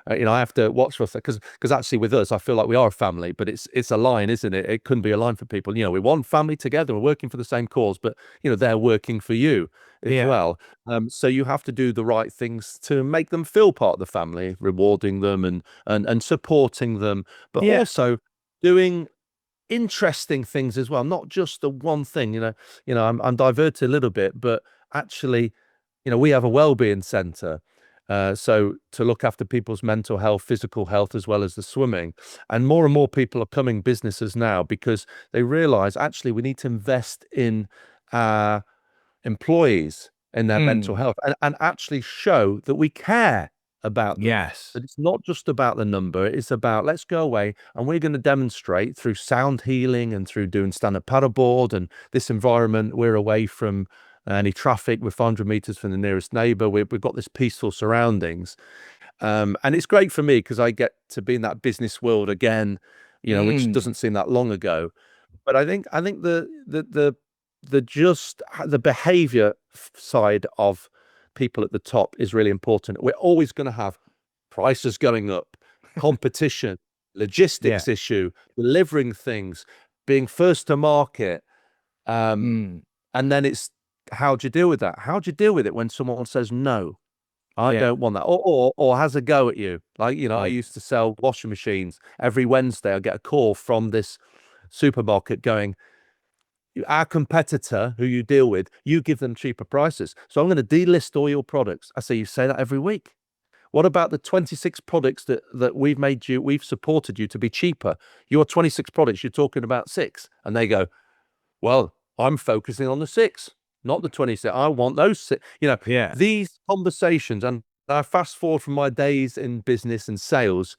I have to watch for that because actually with us, I feel like we are a family, but it's a line, isn't it? It couldn't be a line for people. We're one family together. We're working for the same cause, but they're working for you as yeah, well. So you have to do the right things to make them feel part of the family, rewarding them and supporting them, but yeah, also doing interesting things as well, not just the one thing. I'm diverted a little bit, but actually, we have a well-being center. So to look after people's mental health, physical health, as well as the swimming. And more people are coming businesses now because they realize actually we need to invest in our employees in their mental mm, health and actually show that we care about them. yes, That it's not just about the number, it's about let's go away and we're going to demonstrate through sound healing and through doing stand-up paddleboard and this environment. We're away from any traffic. We're 500 meters from the nearest neighbor. We've got this peaceful surroundings. And it's great for me because I get to be in that business world again, which mm, doesn't seem that long ago. But I think the behavior side of people at the top is really important. We're always going to have prices going up, competition, yeah, logistics issue, delivering things, being first to market. Um, mm, and then it's how do you deal with that? How do you deal with it when someone says no? I yeah, don't want that, or has a go at you. Like, I mm, used to sell washing machines. Every Wednesday, I get a call from this supermarket going, our competitor who you deal with, you give them cheaper prices. So I'm going to delist all your products. I say, you say that every week. What about the 26 products that we've supported you to be cheaper? Your 26 products, you're talking about six. And they go, well, I'm focusing on the six, not the 26. I want those six. Yeah. These conversations, and I fast forward from my days in business and sales,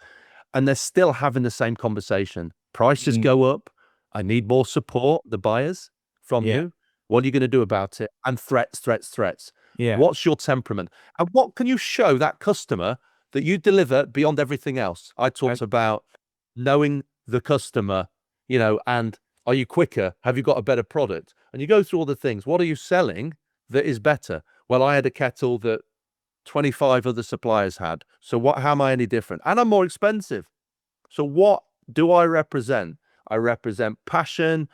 and they're still having the same conversation. Prices Mm, go up. I need more support, the buyers, from yeah. you. What are you going to do about it? And threats, threats, threats. Yeah. What's your temperament? And what can you show that customer that you deliver beyond everything else? I I, talked about knowing the customer, and are you quicker? Have you got a better product? And you go through all the things. What are you selling that is better? Well, I had a kettle that 25 other suppliers had. So how am I any different? And I'm more expensive. So what do I represent? I represent passion,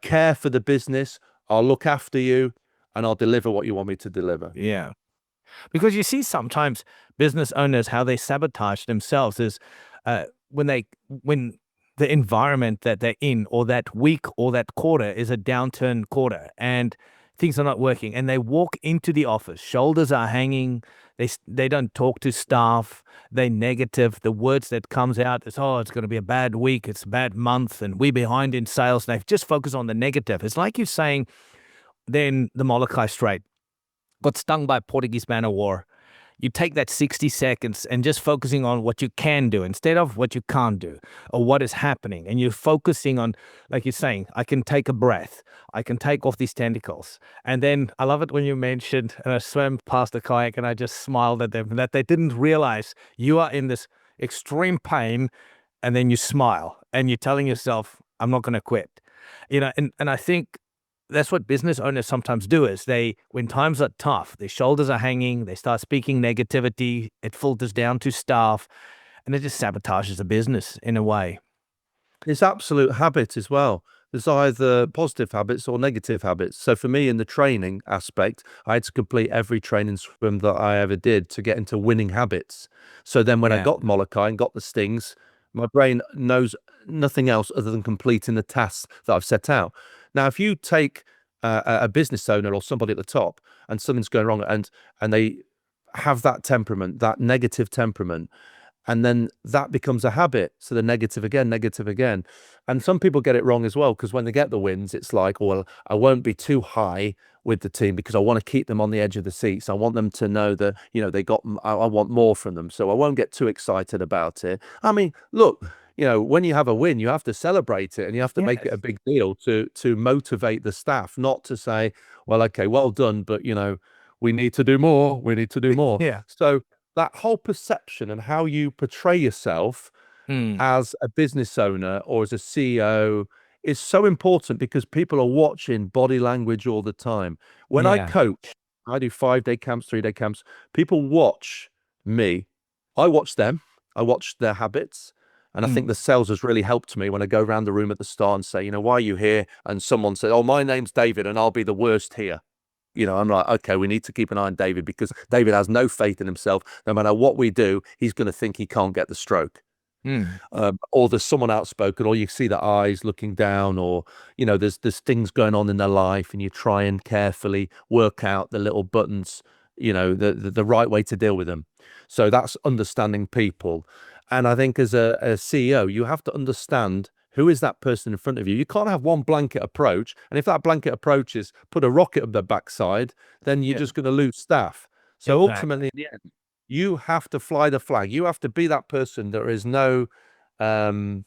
care for the business. I'll look after you and I'll deliver what you want me to deliver. yeah. Because you see sometimes business owners, how they sabotage themselves is when the environment that they're in, or that week or that quarter is a downturn quarter, and things are not working, and they walk into the office, shoulders are hanging, they don't talk to staff, they negative. The words that comes out is, oh, it's going to be a bad week, it's a bad month, and we're behind in sales. And they just focus on the negative. It's like you're saying, then the Molokai Strait got stung by Portuguese man of war. You take that 60 seconds and just focusing on what you can do instead of what you can't do, or what is happening. And you're focusing on, like you're saying, I can take a breath. I can take off these tentacles. And then I love it when you mentioned, and I swam past the kayak and I just smiled at them, that they didn't realize you are in this extreme pain, and then you smile and you're telling yourself, I'm not going to quit. And I think that's what business owners sometimes do is when times are tough, their shoulders are hanging, they start speaking negativity, it filters down to staff, and it just sabotages the business in a way. It's absolute habit as well. There's either positive habits or negative habits. So for me, in the training aspect, I had to complete every training swim that I ever did to get into winning habits. So then when I Yeah. got Molokai and got the stings, my brain knows nothing else other than completing the tasks that I've set out. Now, if you take a business owner or somebody at the top and something's going wrong, and they have that temperament, that negative temperament, and then that becomes a habit. So the negative again, negative again. And some people get it wrong as well, because when they get the wins, it's like, well, I won't be too high with the team because I want to keep them on the edge of the seats. I want them to know that, I want more from them. So I won't get too excited about it. I mean, look, when you have a win, you have to celebrate it and you have to make it a Yes. big deal to motivate the staff, not to say, well, okay, well done, but we need to do more. We need to do more. Yeah. So that whole perception and how you portray yourself Mm. as a business owner or as a CEO is so important, because people are watching body language all the time. When I Yeah. coach, I do 5-day camps, 3-day camps. People watch me. I watch them. I watch their habits. And I think Mm. the sales has really helped me when I go around the room at the start and say, why are you here? And someone says, oh, my name's David and I'll be the worst here. I'm like, okay, we need to keep an eye on David, because David has no faith in himself. No matter what we do, he's going to think he can't get the stroke. Mm. Or there's someone outspoken, or you see the eyes looking down, or there's things going on in their life, and you try and carefully work out the little buttons, the right way to deal with them. So that's understanding people. And I think as a CEO, you have to understand who is that person in front of you. You can't have one blanket approach. And if that blanket approach is put a rocket up their backside, then you're Yeah. just going to lose staff. So Exactly. ultimately, in the end, you have to fly the flag. You have to be that person. Um,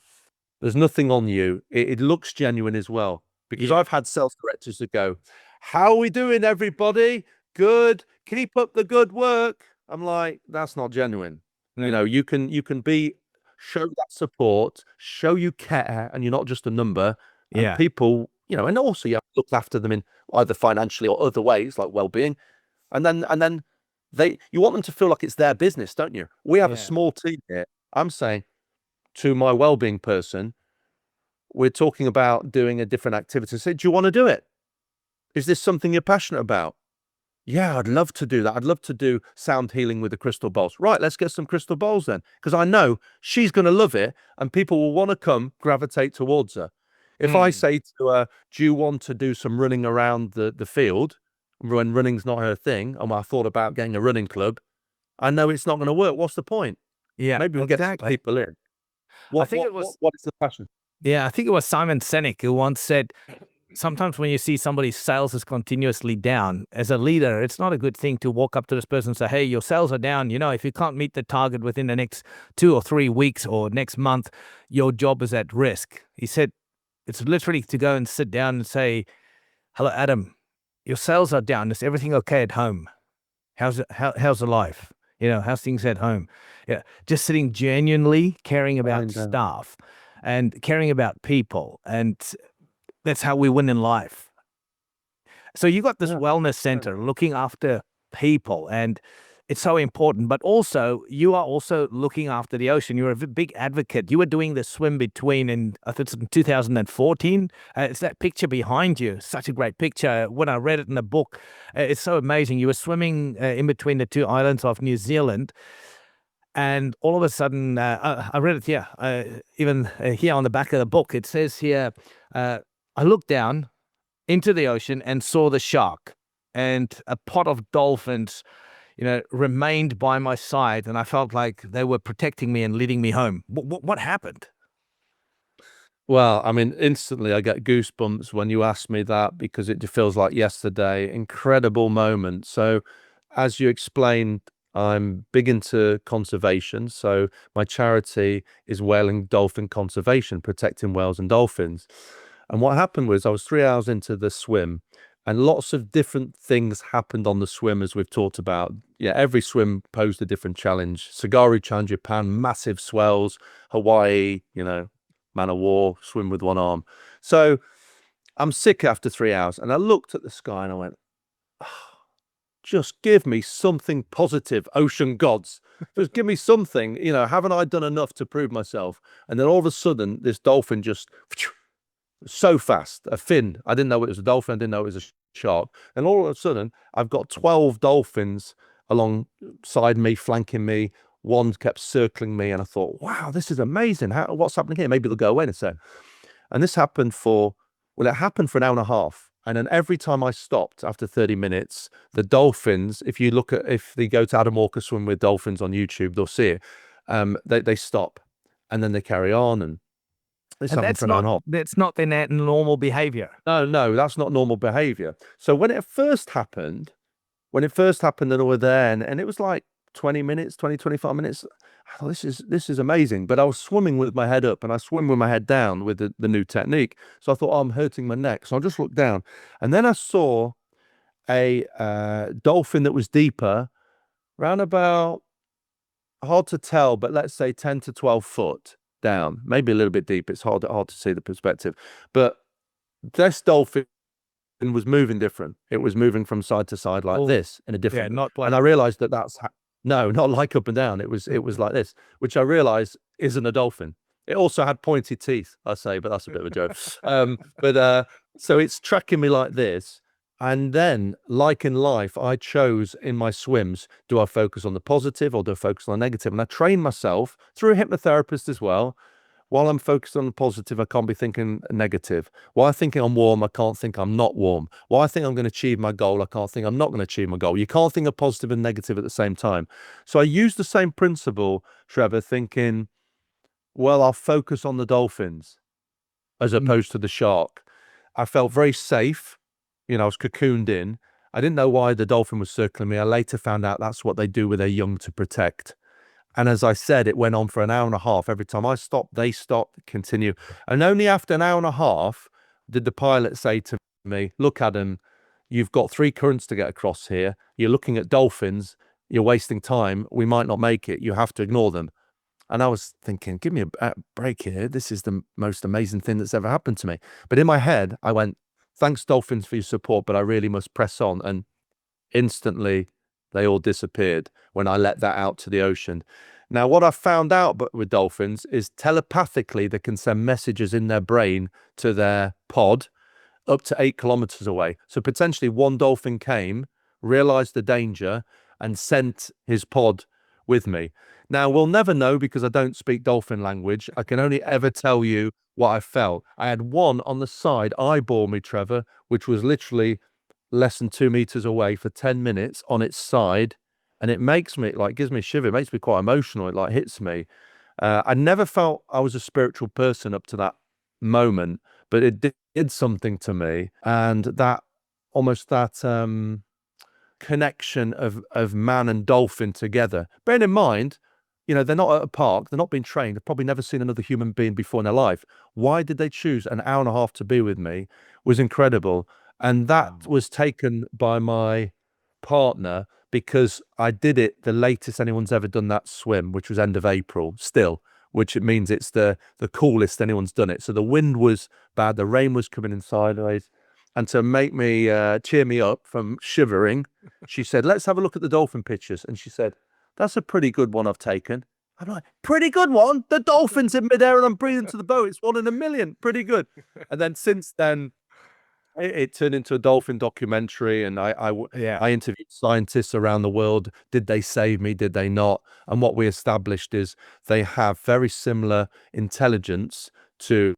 there's nothing on you. It looks genuine as well. Because Yeah. I've had sales directors that go, how are we doing, everybody? Good. Keep up the good work. I'm like, that's not genuine. No. You can show that support, show you care, and you're not just a number. And Yeah. people, and also you have to look after them in either financially or other ways, like well-being. And then you want them to feel like it's their business, don't you? We have a Yeah. small team here. I'm saying to my well-being person, we're talking about doing a different activity. I say, do you want to do it? Is this something you're passionate about? Yeah, I'd love to do that. I'd love to do sound healing with the crystal bowls. Right, let's get some crystal bowls then, because I know she's going to love it and people will want to come gravitate towards her. If I Mm. say to her, do you want to do some running around the field when running's not her thing? And I thought about getting a running club, I know it's not going to work. What's the point? Yeah, Maybe we'll get some exactly. people in. I think it was, What is the passion? yeah, I think it was Simon Sinek who once said, sometimes when you see somebody's sales is continuously down, as a leader, it's not a good thing to walk up to this person and say, hey, your sales are down. You know, if you can't meet the target within the next 2 or 3 weeks or next month, your job is at risk. He said, it's literally to go and sit down and say, hello, Adam, your sales are down. Is everything okay at home? How's the life? You know, how's things at home? Yeah, just sitting genuinely caring about Find out. staff and caring about people, and that's how we win in life. So you got this Yeah. wellness center looking after people, and it's so important. But also, you are also looking after the ocean. You're a big advocate. You were doing the swim between, and I think it's in 2014. It's that picture behind you. Such a great picture. When I read it in the book, it's so amazing. You were swimming in between the two islands of New Zealand, and all of a sudden, I read it here. Even here on the back of the book, it says here, I looked down into the ocean and saw the shark, and a pot of dolphins, you know, remained by my side, and I felt like they were protecting me and leading me home. What happened? Well, I mean, instantly I get goosebumps when you ask me that because it just feels like yesterday. Incredible moment. So, as you explained, I'm big into conservation. So, my charity is whale and dolphin conservation, protecting whales and dolphins. And what happened was I was 3 hours into the swim, and lots of different things happened on the swim, as we've talked about. Yeah, every swim posed a different challenge. Sagari Chan, Japan, massive swells. Hawaii, you know, man of war, swim with one arm. So I'm sick after 3 hours. And I looked at the sky and I went, oh, just give me something positive, ocean gods. Just give me something. You know, haven't I done enough to prove myself? And then all of a sudden, this dolphin just so fast, a fin. I didn't know it was a dolphin. I didn't know it was a shark. And all of a sudden, I've got 12 dolphins alongside me, flanking me. One kept circling me, and I thought, wow, this is amazing. What's happening here? Maybe they'll go away in a second. And this happened for, well, it happened for an hour and a half. And then every time I stopped after 30 minutes, the dolphins, if you look at, if they go to Adam Walker Swim with Dolphins on YouTube, they'll see it. They stop and then they carry on. And this And happened for an hour and a half. that's not their normal behavior. No, that's not normal behavior. So when it first happened, and we were there, and it was like 20 minutes, 25 minutes, I thought, this is amazing. But I was swimming with my head up, and I swim with my head down with the new technique. So I thought, oh, I'm hurting my neck. So I just looked down. And then I saw a dolphin that was deeper, around about, hard to tell, but let's say 10 to 12 foot down, maybe a little bit deep. It's hard to see the perspective. But this dolphin was moving different. It was moving from side to side like this in a Yeah, different. not like. And I realized that no, not like up and down. It was like this, which I realized isn't a dolphin. It also had pointed teeth, I say, but that's a bit of a joke. So it's tracking me like this. And then, like in life, I chose in my swims, do I focus on the positive or do I focus on the negative? And I trained myself through a hypnotherapist as well. While I'm focused on the positive, I can't be thinking negative. While I'm thinking I'm warm, I can't think I'm not warm. While I think I'm going to achieve my goal, I can't think I'm not going to achieve my goal. You can't think of positive and negative at the same time. So I use the same principle, Trevor, thinking, well, I'll focus on the dolphins as opposed to the shark. I felt very safe. You know, I was cocooned in. I didn't know why the dolphin was circling me. I later found out that's what they do with their young to protect. And as I said, it went on for an hour and a half. Every time I stopped, they stopped, continue. And only after an hour and a half did the pilot say to me, look, Adam, you've got 3 currents to get across here. You're looking at dolphins. You're wasting time. We might not make it. You have to ignore them. And I was thinking, give me a break here. This is the most amazing thing that's ever happened to me. But in my head, I went, thanks, dolphins, for your support, but I really must press on. And instantly, they all disappeared when I let that out to the ocean. Now, what I found out with dolphins is telepathically, they can send messages in their brain to their pod up to 8 kilometers away. So potentially one dolphin came, realized the danger, and sent his pod with me. Now, we'll never know because I don't speak dolphin language. I can only ever tell you what I felt. I had one on the side eyeball me, Trevor, which was literally less than 2 meters away for 10 minutes on its side. and it makes me like gives me a shiver. It makes me quite emotional. It like hits me. I never felt I was a spiritual person up to that moment, but it did something to me, and that almost that connection of man and dolphin together. Bearing in mind, they're not at a park, they're not being trained, they've probably never seen another human being before in their life. Why did they choose an hour and a half to be with me was incredible. And that was taken by my partner because I did it the latest anyone's ever done that swim, which was end of April still, which it means it's the coolest anyone's done it. So the wind was bad, the rain was coming in sideways. And to make me cheer me up from shivering, she said, let's have a look at the dolphin pictures. And she said, that's a pretty good one I've taken. I'm like, pretty good one? The dolphin's in midair and I'm breathing to the boat. It's 1 in a million. Pretty good. And then since then, it turned into a dolphin documentary, and Yeah. I interviewed scientists around the world. Did they save me? Did they not? And what we established is they have very similar intelligence to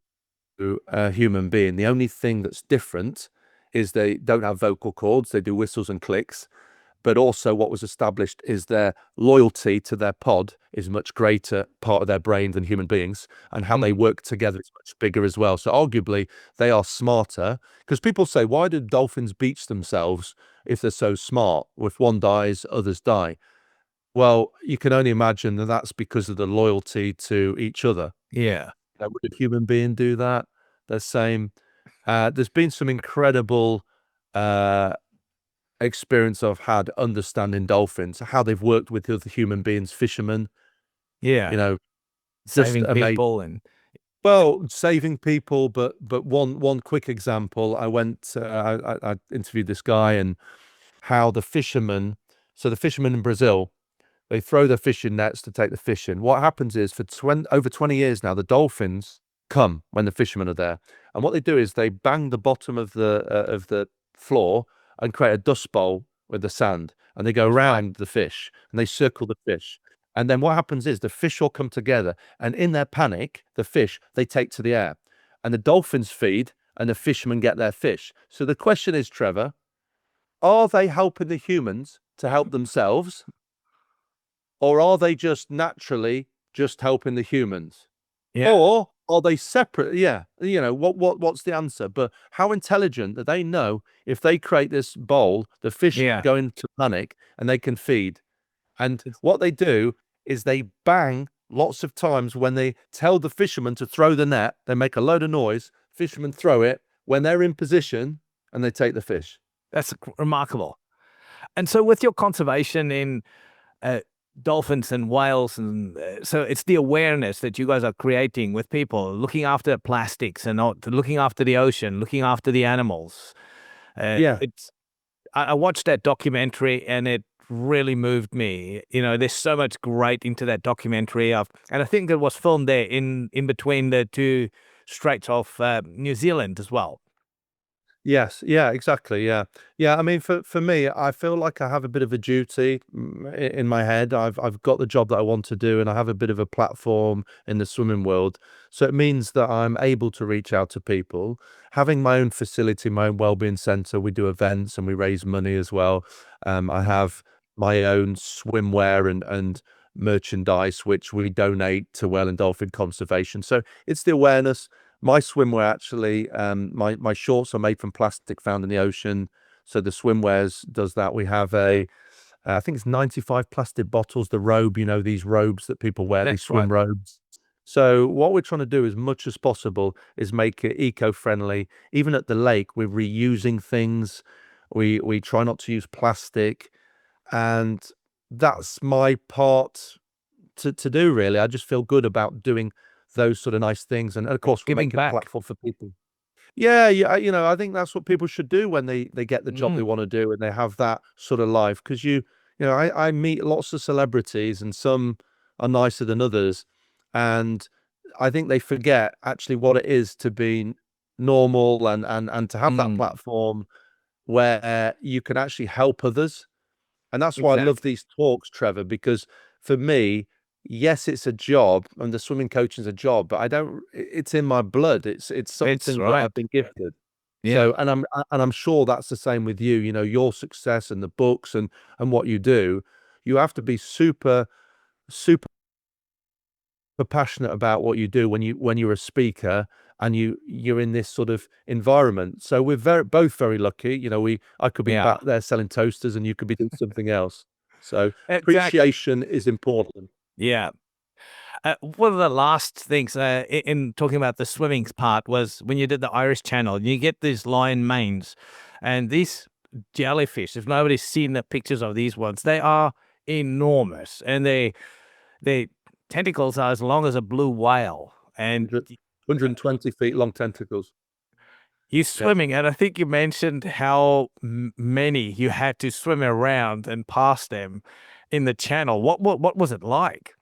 a human being. The only thing that's different is they don't have vocal cords. They do whistles and clicks. But also what was established is their loyalty to their pod is much greater part of their brain than human beings, and how they work together is much bigger as well. So arguably they are smarter, because people say, why do dolphins beach themselves if they're so smart? If one dies, others die. Well, you can only imagine that that's because of the loyalty to each other. Yeah. Now, would a human being do that? The same. There's been some incredible experience I've had understanding dolphins, how they've worked with other human beings, fishermen, Yeah. you know, just Saving amazing. people and Well, saving people, but one quick example. I interviewed this guy, and how the fishermen, so the fishermen in Brazil, they throw their fishing nets to take the fish in. What happens is, for over 20 years now, the dolphins come when the fishermen are there, and what they do is they bang the bottom of the floor and create a dust bowl with the sand, and they go around the fish and they circle the fish. And then what happens is the fish all come together, and in their panic, the fish they take to the air, and the dolphins feed, and the fishermen get their fish. So the question is, Trevor, are they helping the humans to help themselves? Or are they just naturally just helping the humans? yeah. Or are they separate? Yeah, what's the answer? But how intelligent that they know if they create this bowl, the fish Yeah. go into panic and they can feed. And It's what they do is they bang lots of times when they tell the fishermen to throw the net, they make a load of noise, fishermen throw it when they're in position, and they take the fish. that's remarkable. And so with your conservation in uh, dolphins and whales, and so it's the awareness that you guys are creating with people, looking after plastics and not looking after the ocean, looking after the animals. Yeah. It's I watched that documentary and it really moved me. There's so much great into that documentary. And I think it was filmed there in between the two straits of New Zealand as well. Yes, yeah, exactly. Yeah. Yeah, I mean, for me, I feel like I have a bit of a duty in my head. I've got the job that I want to do, and I have a bit of a platform in the swimming world. So it means that I'm able to reach out to people. Having my own facility, my own wellbeing center, we do events and we raise money as well. I have my own swimwear and merchandise, which we donate to whale and dolphin conservation. So it's the awareness. My swimwear actually, my shorts are made from plastic found in the ocean. So the swimwears does that. We have I think it's 95 plastic bottles, the robe, these robes that people wear, these That's right. swim robes. So what we're trying to do as much as possible is make it eco-friendly. Even at the lake, we're reusing things. We try not to use plastic. And that's my part to do, really. I just feel good about doing those sort of nice things, and of course we Giving make a back. platform for people. Yeah, yeah, I think that's what people should do when they get the job they Mm, want to do and they have that sort of life. Because I meet lots of celebrities, and some are nicer than others, and I think they forget actually what it is to be normal, and to have that mm, platform where you can actually help others. And that's why I love exactly. these talks, Trevor, because for me, yes, it's a job, and the swimming coaching is a job, but it's in my blood. It's It's something that right. I've been gifted. Yeah. So, and I'm sure that's the same with you, your success and the books and what you do. you have to be super passionate about what you do when you're a speaker and you're in this sort of environment. So we're both very lucky. I could be Yeah, back there selling toasters and you could be doing something else. So exactly. appreciation is important. Yeah. One of the last things in talking about the swimming part was when you did the Irish Channel, you get these lion manes and these jellyfish. If nobody's seen the pictures of these ones, they are enormous and they tentacles are as long as a blue whale. And 120 feet long tentacles. you're Yeah. swimming, and I think you mentioned how many you had to swim around and past them in the channel. What was it like?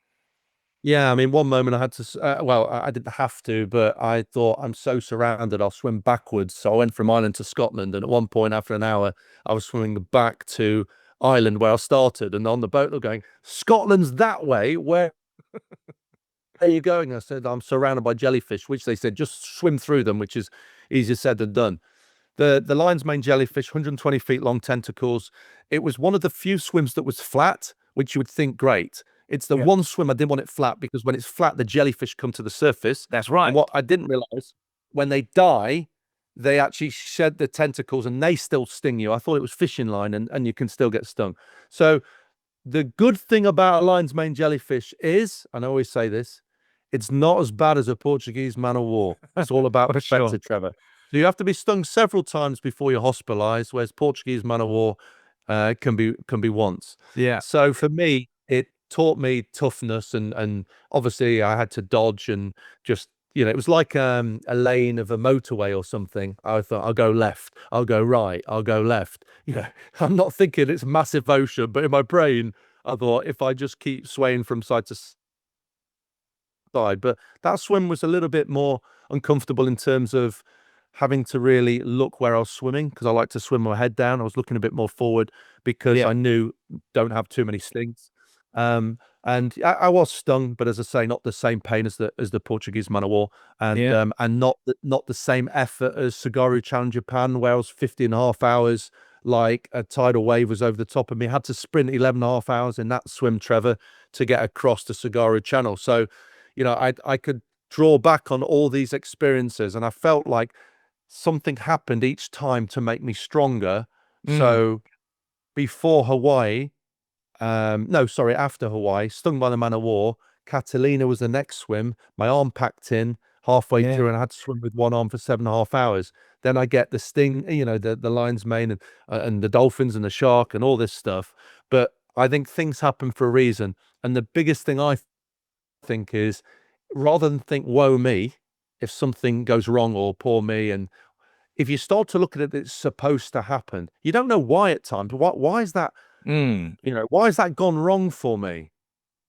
Yeah, I mean, one moment I had to, well, I didn't have to, but I thought I'm so surrounded, I'll swim backwards. So I went from Ireland to Scotland. And at one point, after an hour, I was swimming back to Ireland where I started. And on the boat, they're going, Scotland's that way. Where are you going? I said, I'm surrounded by jellyfish, which they said, just swim through them, which is easier said than done. The lion's mane jellyfish, 120 feet long tentacles. It was one of the few swims that was flat, which you would think great. It's the Yeah, one swim I didn't want it flat because when it's flat, the jellyfish come to the surface. that's And right. what I didn't realize, when they die, they actually shed the tentacles and they still sting you. I thought it was fishing line and you can still get stung. So the good thing about a lion's mane jellyfish is, and I always say this, it's not as bad as a Portuguese man of war. It's all about For sure. perspective, Trevor. So you have to be stung several times before you're hospitalized, whereas Portuguese man of war can be once. Yeah. So for me, it taught me toughness and obviously I had to dodge and just it was like a lane of a motorway or something. I thought I'll go left, I'll go right, I'll go left. I'm not thinking it's massive ocean, but in my brain, I thought if I just keep swaying from side to side. But that swim was a little bit more uncomfortable in terms of having to really look where I was swimming because I like to swim my head down. I was looking a bit more forward because Yeah. I knew don't have too many stings. And I was stung, but as I say, not the same pain as the Portuguese man of war, Yeah. and not the same effort as Sagaru Challenge Japan, where I was 50.5 hours, like a tidal wave was over the top of me. I had to sprint 11.5 hours in that swim, Trevor, to get across the Sagaru Channel. So, I could draw back on all these experiences, and I felt like something happened each time to make me stronger. Mm. So before Hawaii, no, sorry, after Hawaii, stung by the man of war, Catalina was the next swim. My arm packed in halfway Yeah. through, and I had to swim with one arm for 7.5 hours. Then I get the sting, the lion's mane and the dolphins and the shark and all this stuff. But I think things happen for a reason. And the biggest thing I think is rather than think, woe me, if something goes wrong or poor me, and if you start to look at it, it's supposed to happen. You don't know why at times. Why is that? Mm. Why has that gone wrong for me?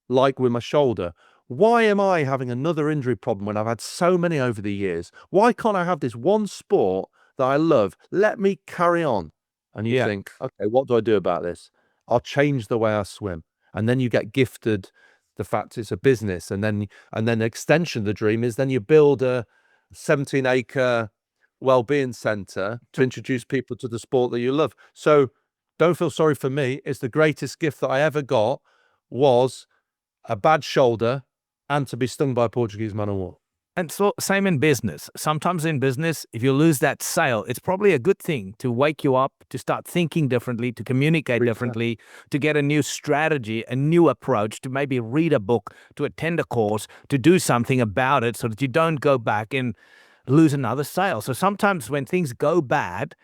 Like with my shoulder. Why am I having another injury problem when I've had so many over the years? Why can't I have this one sport that I love? Let me carry on. And you Yeah. think, okay, what do I do about this? I'll change the way I swim. And then you get gifted the fact it's a business. And then the extension of the dream is then you build a 17-acre well-being center to introduce people to the sport that you love. So don't feel sorry for me. It's the greatest gift that I ever got was a bad shoulder and to be stung by a Portuguese man of war. And so, same in business. Sometimes in business, if you lose that sale, it's probably a good thing to wake you up, to start thinking differently, to communicate differently, to get a new strategy, a new approach, to maybe read a book, to attend a course, to do something about it so that you don't go back and lose another sale. So sometimes when things go bad,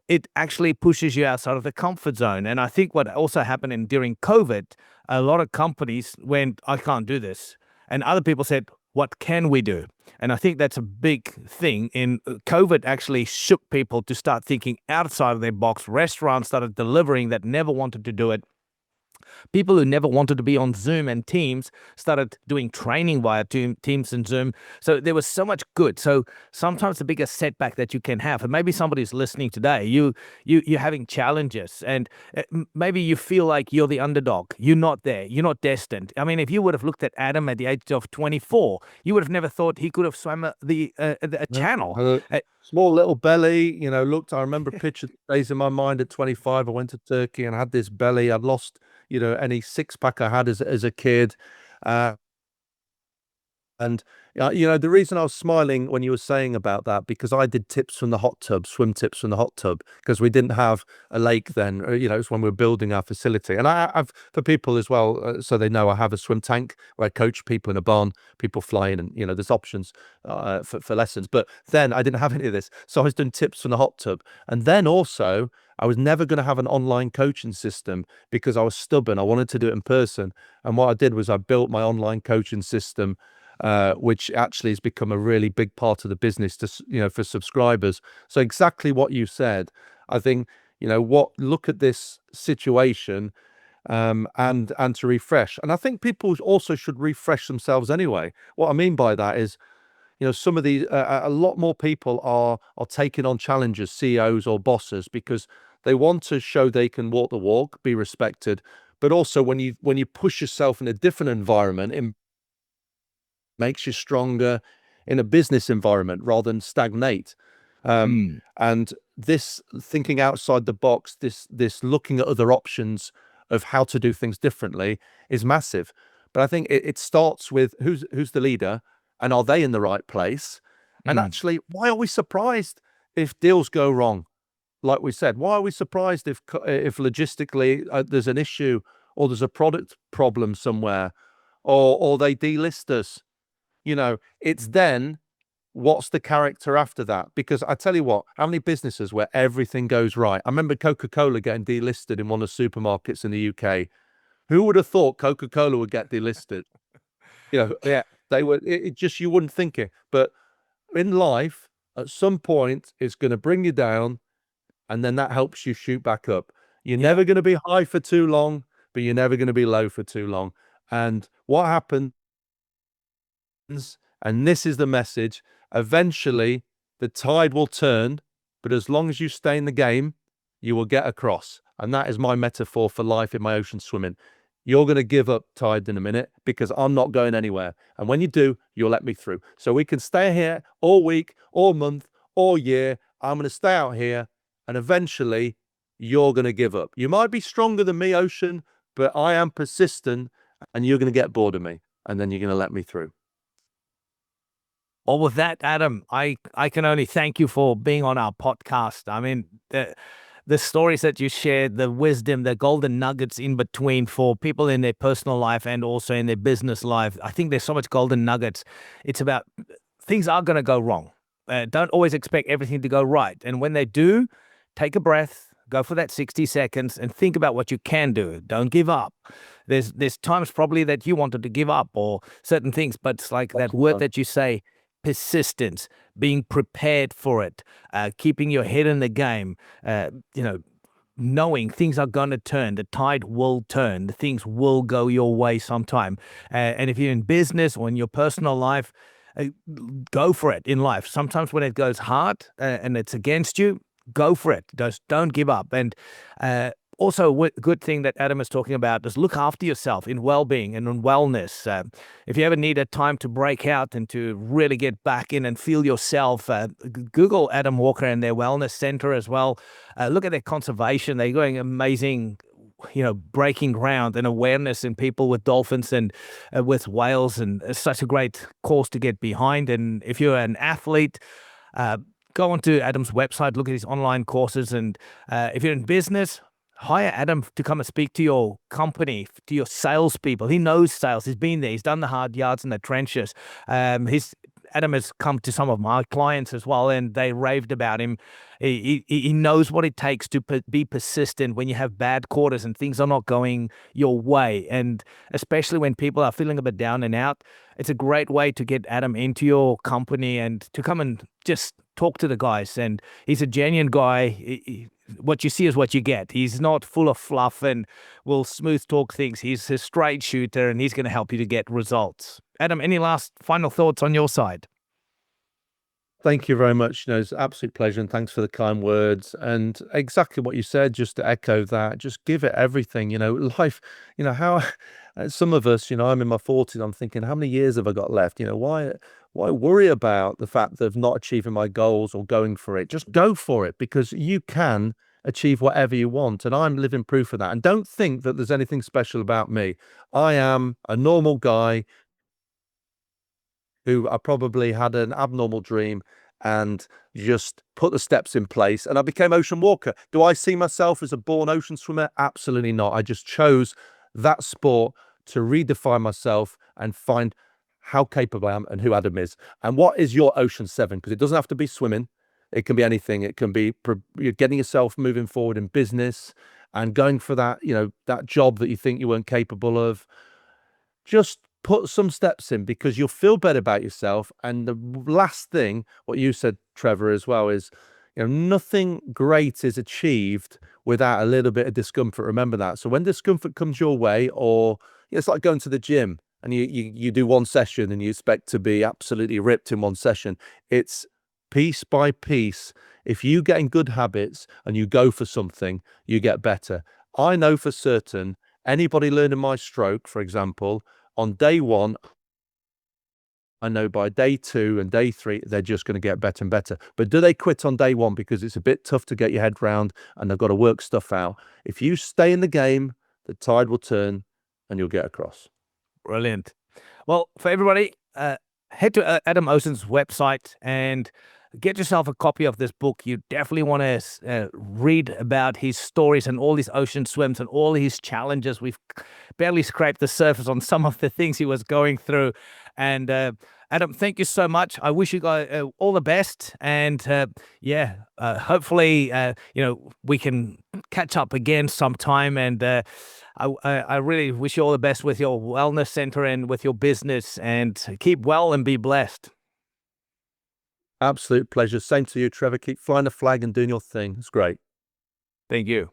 it actually pushes you outside of the comfort zone. And I think what also happened during COVID, a lot of companies went, I can't do this. And other people said, what can we do? And I think that's a big thing. In COVID actually shook people to start thinking outside of their box. Restaurants started delivering that never wanted to do it. People who never wanted to be on Zoom and Teams started doing training via Teams and Zoom. So there was so much good. So sometimes the biggest setback that you can have, and maybe somebody's listening today, you're having challenges, and maybe you feel like you're the underdog. You're not there. You're not destined. I mean, if you would have looked at Adam at the age of 24, you would have never thought he could have swum a channel. small little belly, looked, I remember picture days in my mind at 25. I went to Turkey and had this belly. I'd lost, any six pack I had as a kid. Uh, and the reason I was smiling when you were saying about that, because I did tips from the hot tub, swim tips from the hot tub, because we didn't have a lake then. It was when we were building our facility. And I've for people as well, so they know, I have a swim tank where I coach people in a barn. People fly in, and there's options for lessons. But then I didn't have any of this, so I was doing tips from the hot tub. And then also, I was never going to have an online coaching system because I was stubborn. I wanted to do it in person. And what I did was I built my online coaching system, which actually has become a really big part of the business for subscribers. So exactly what you said. I think, look at this situation, and to refresh. And I think people also should refresh themselves anyway. What I mean by that is, some of these, a lot more people are taking on challenges, CEOs or bosses, because they want to show they can walk the walk, be respected. But also, when you push yourself in a different environment, it makes you stronger in a business environment rather than stagnate. Mm, And this thinking outside the box, this looking at other options of how to do things differently is massive. But I think it starts with who's the leader, and are they in the right place? And mm, actually, why are we surprised if deals go wrong? Like we said, why are we surprised if logistically there's an issue, or there's a product problem somewhere, or they delist us? It's then, what's the character after that? Because I tell you what, how many businesses where everything goes right? I remember Coca-Cola getting delisted in one of the supermarkets in the UK. Who would have thought Coca-Cola would get delisted? Yeah, they were, it just, you wouldn't think it. But in life, at some point, it's going to bring you down, and then that helps you shoot back up. You're yeah. never going to be high for too long, but you're never going to be low for too long. And what happens, and this is the message, eventually the tide will turn, but as long as you stay in the game, you will get across. And that is my metaphor for life in my ocean swimming. You're going to give up tide in a minute, because I'm not going anywhere. And when you do, you'll let me through. So we can stay here all week, all month, all year. I'm going to stay out here, and eventually you're going to give up. You might be stronger than me, ocean, but I am persistent, and you're going to get bored of me, and then you're going to let me through. Well, with that, Adam, I can only thank you for being on our podcast. I mean, the stories that you shared, the wisdom, the golden nuggets in between for people in their personal life and also in their business life. I think there's so much golden nuggets. It's about, things are going to go wrong. Don't always expect everything to go right. And when they do, take a breath, go for that 60 seconds and think about what you can do. Don't give up. There's times probably that you wanted to give up or certain things, but it's like that word that you say, persistence, being prepared for it, keeping your head in the game, knowing things are going to turn, the tide will turn, the things will go your way sometime. And if you're in business or in your personal life, uh, go for it in life. Sometimes when it goes hard and it's against you, go for it. Just don't give up. And also, a good thing that Adam is talking about is look after yourself in well-being and in wellness. If you ever need a time to break out and to really get back in and feel yourself, Google Adam Walker and their wellness center as well. Look at their conservation. They're going amazing, breaking ground and awareness in people with dolphins and with whales. And it's such a great cause to get behind. And if you're an athlete, uh, go onto Adam's website, look at his online courses. And if you're in business, hire Adam to come and speak to your company, to your salespeople. He knows sales. He's been there. He's done the hard yards in the trenches. Adam has come to some of my clients as well, and they raved about him. He knows what it takes to be persistent when you have bad quarters and things are not going your way. And especially when people are feeling a bit down and out, it's a great way to get Adam into your company and to come and just talk to the guys. And he's a genuine guy. What you see is what you get. He's not full of fluff and will smooth talk things. He's a straight shooter, and he's going to help you to get results. Adam, any last final thoughts on your side? Thank you very much. It's an absolute pleasure, and thanks for the kind words. And exactly what you said, just to echo that, just give it everything. Life, how some of us, I'm in my 40s, I'm thinking, how many years have I got left? Why Why worry about the fact of not achieving my goals or going for it? Just go for it, because you can achieve whatever you want. And I'm living proof of that. And don't think that there's anything special about me. I am a normal guy who I probably had an abnormal dream and just put the steps in place, and I became ocean walker. Do I see myself as a born ocean swimmer? Absolutely not. I just chose that sport to redefine myself and find how capable I am and who Adam is. And what is your ocean 7? Because it doesn't have to be swimming. It can be anything. It can be you're getting yourself moving forward in business and going for that, that job that you think you weren't capable of. Just put some steps in, because you'll feel better about yourself. And the last thing, what you said, Trevor, as well, is, nothing great is achieved without a little bit of discomfort. Remember that. So when discomfort comes your way, or it's like going to the gym and you do one session and you expect to be absolutely ripped in one session. It's piece by piece. If you get in good habits and you go for something, you get better. I know for certain, anybody learning my stroke, for example, on day 1, I know by day 2 and day 3, they're just going to get better and better. But do they quit on day 1 because it's a bit tough to get your head round and they've got to work stuff out? If you stay in the game, the tide will turn and you'll get across. Brilliant. Well, for everybody, head to Adam Ocean's website and get yourself a copy of this book. You definitely want to read about his stories and all his ocean swims and all his challenges. We've barely scraped the surface on some of the things he was going through. And Adam, thank you so much. I wish you guys all the best. And hopefully, we can catch up again sometime. And I really wish you all the best with your wellness center and with your business. And keep well and be blessed. Absolute pleasure. Same to you, Trevor. Keep flying the flag and doing your thing. It's great. Thank you.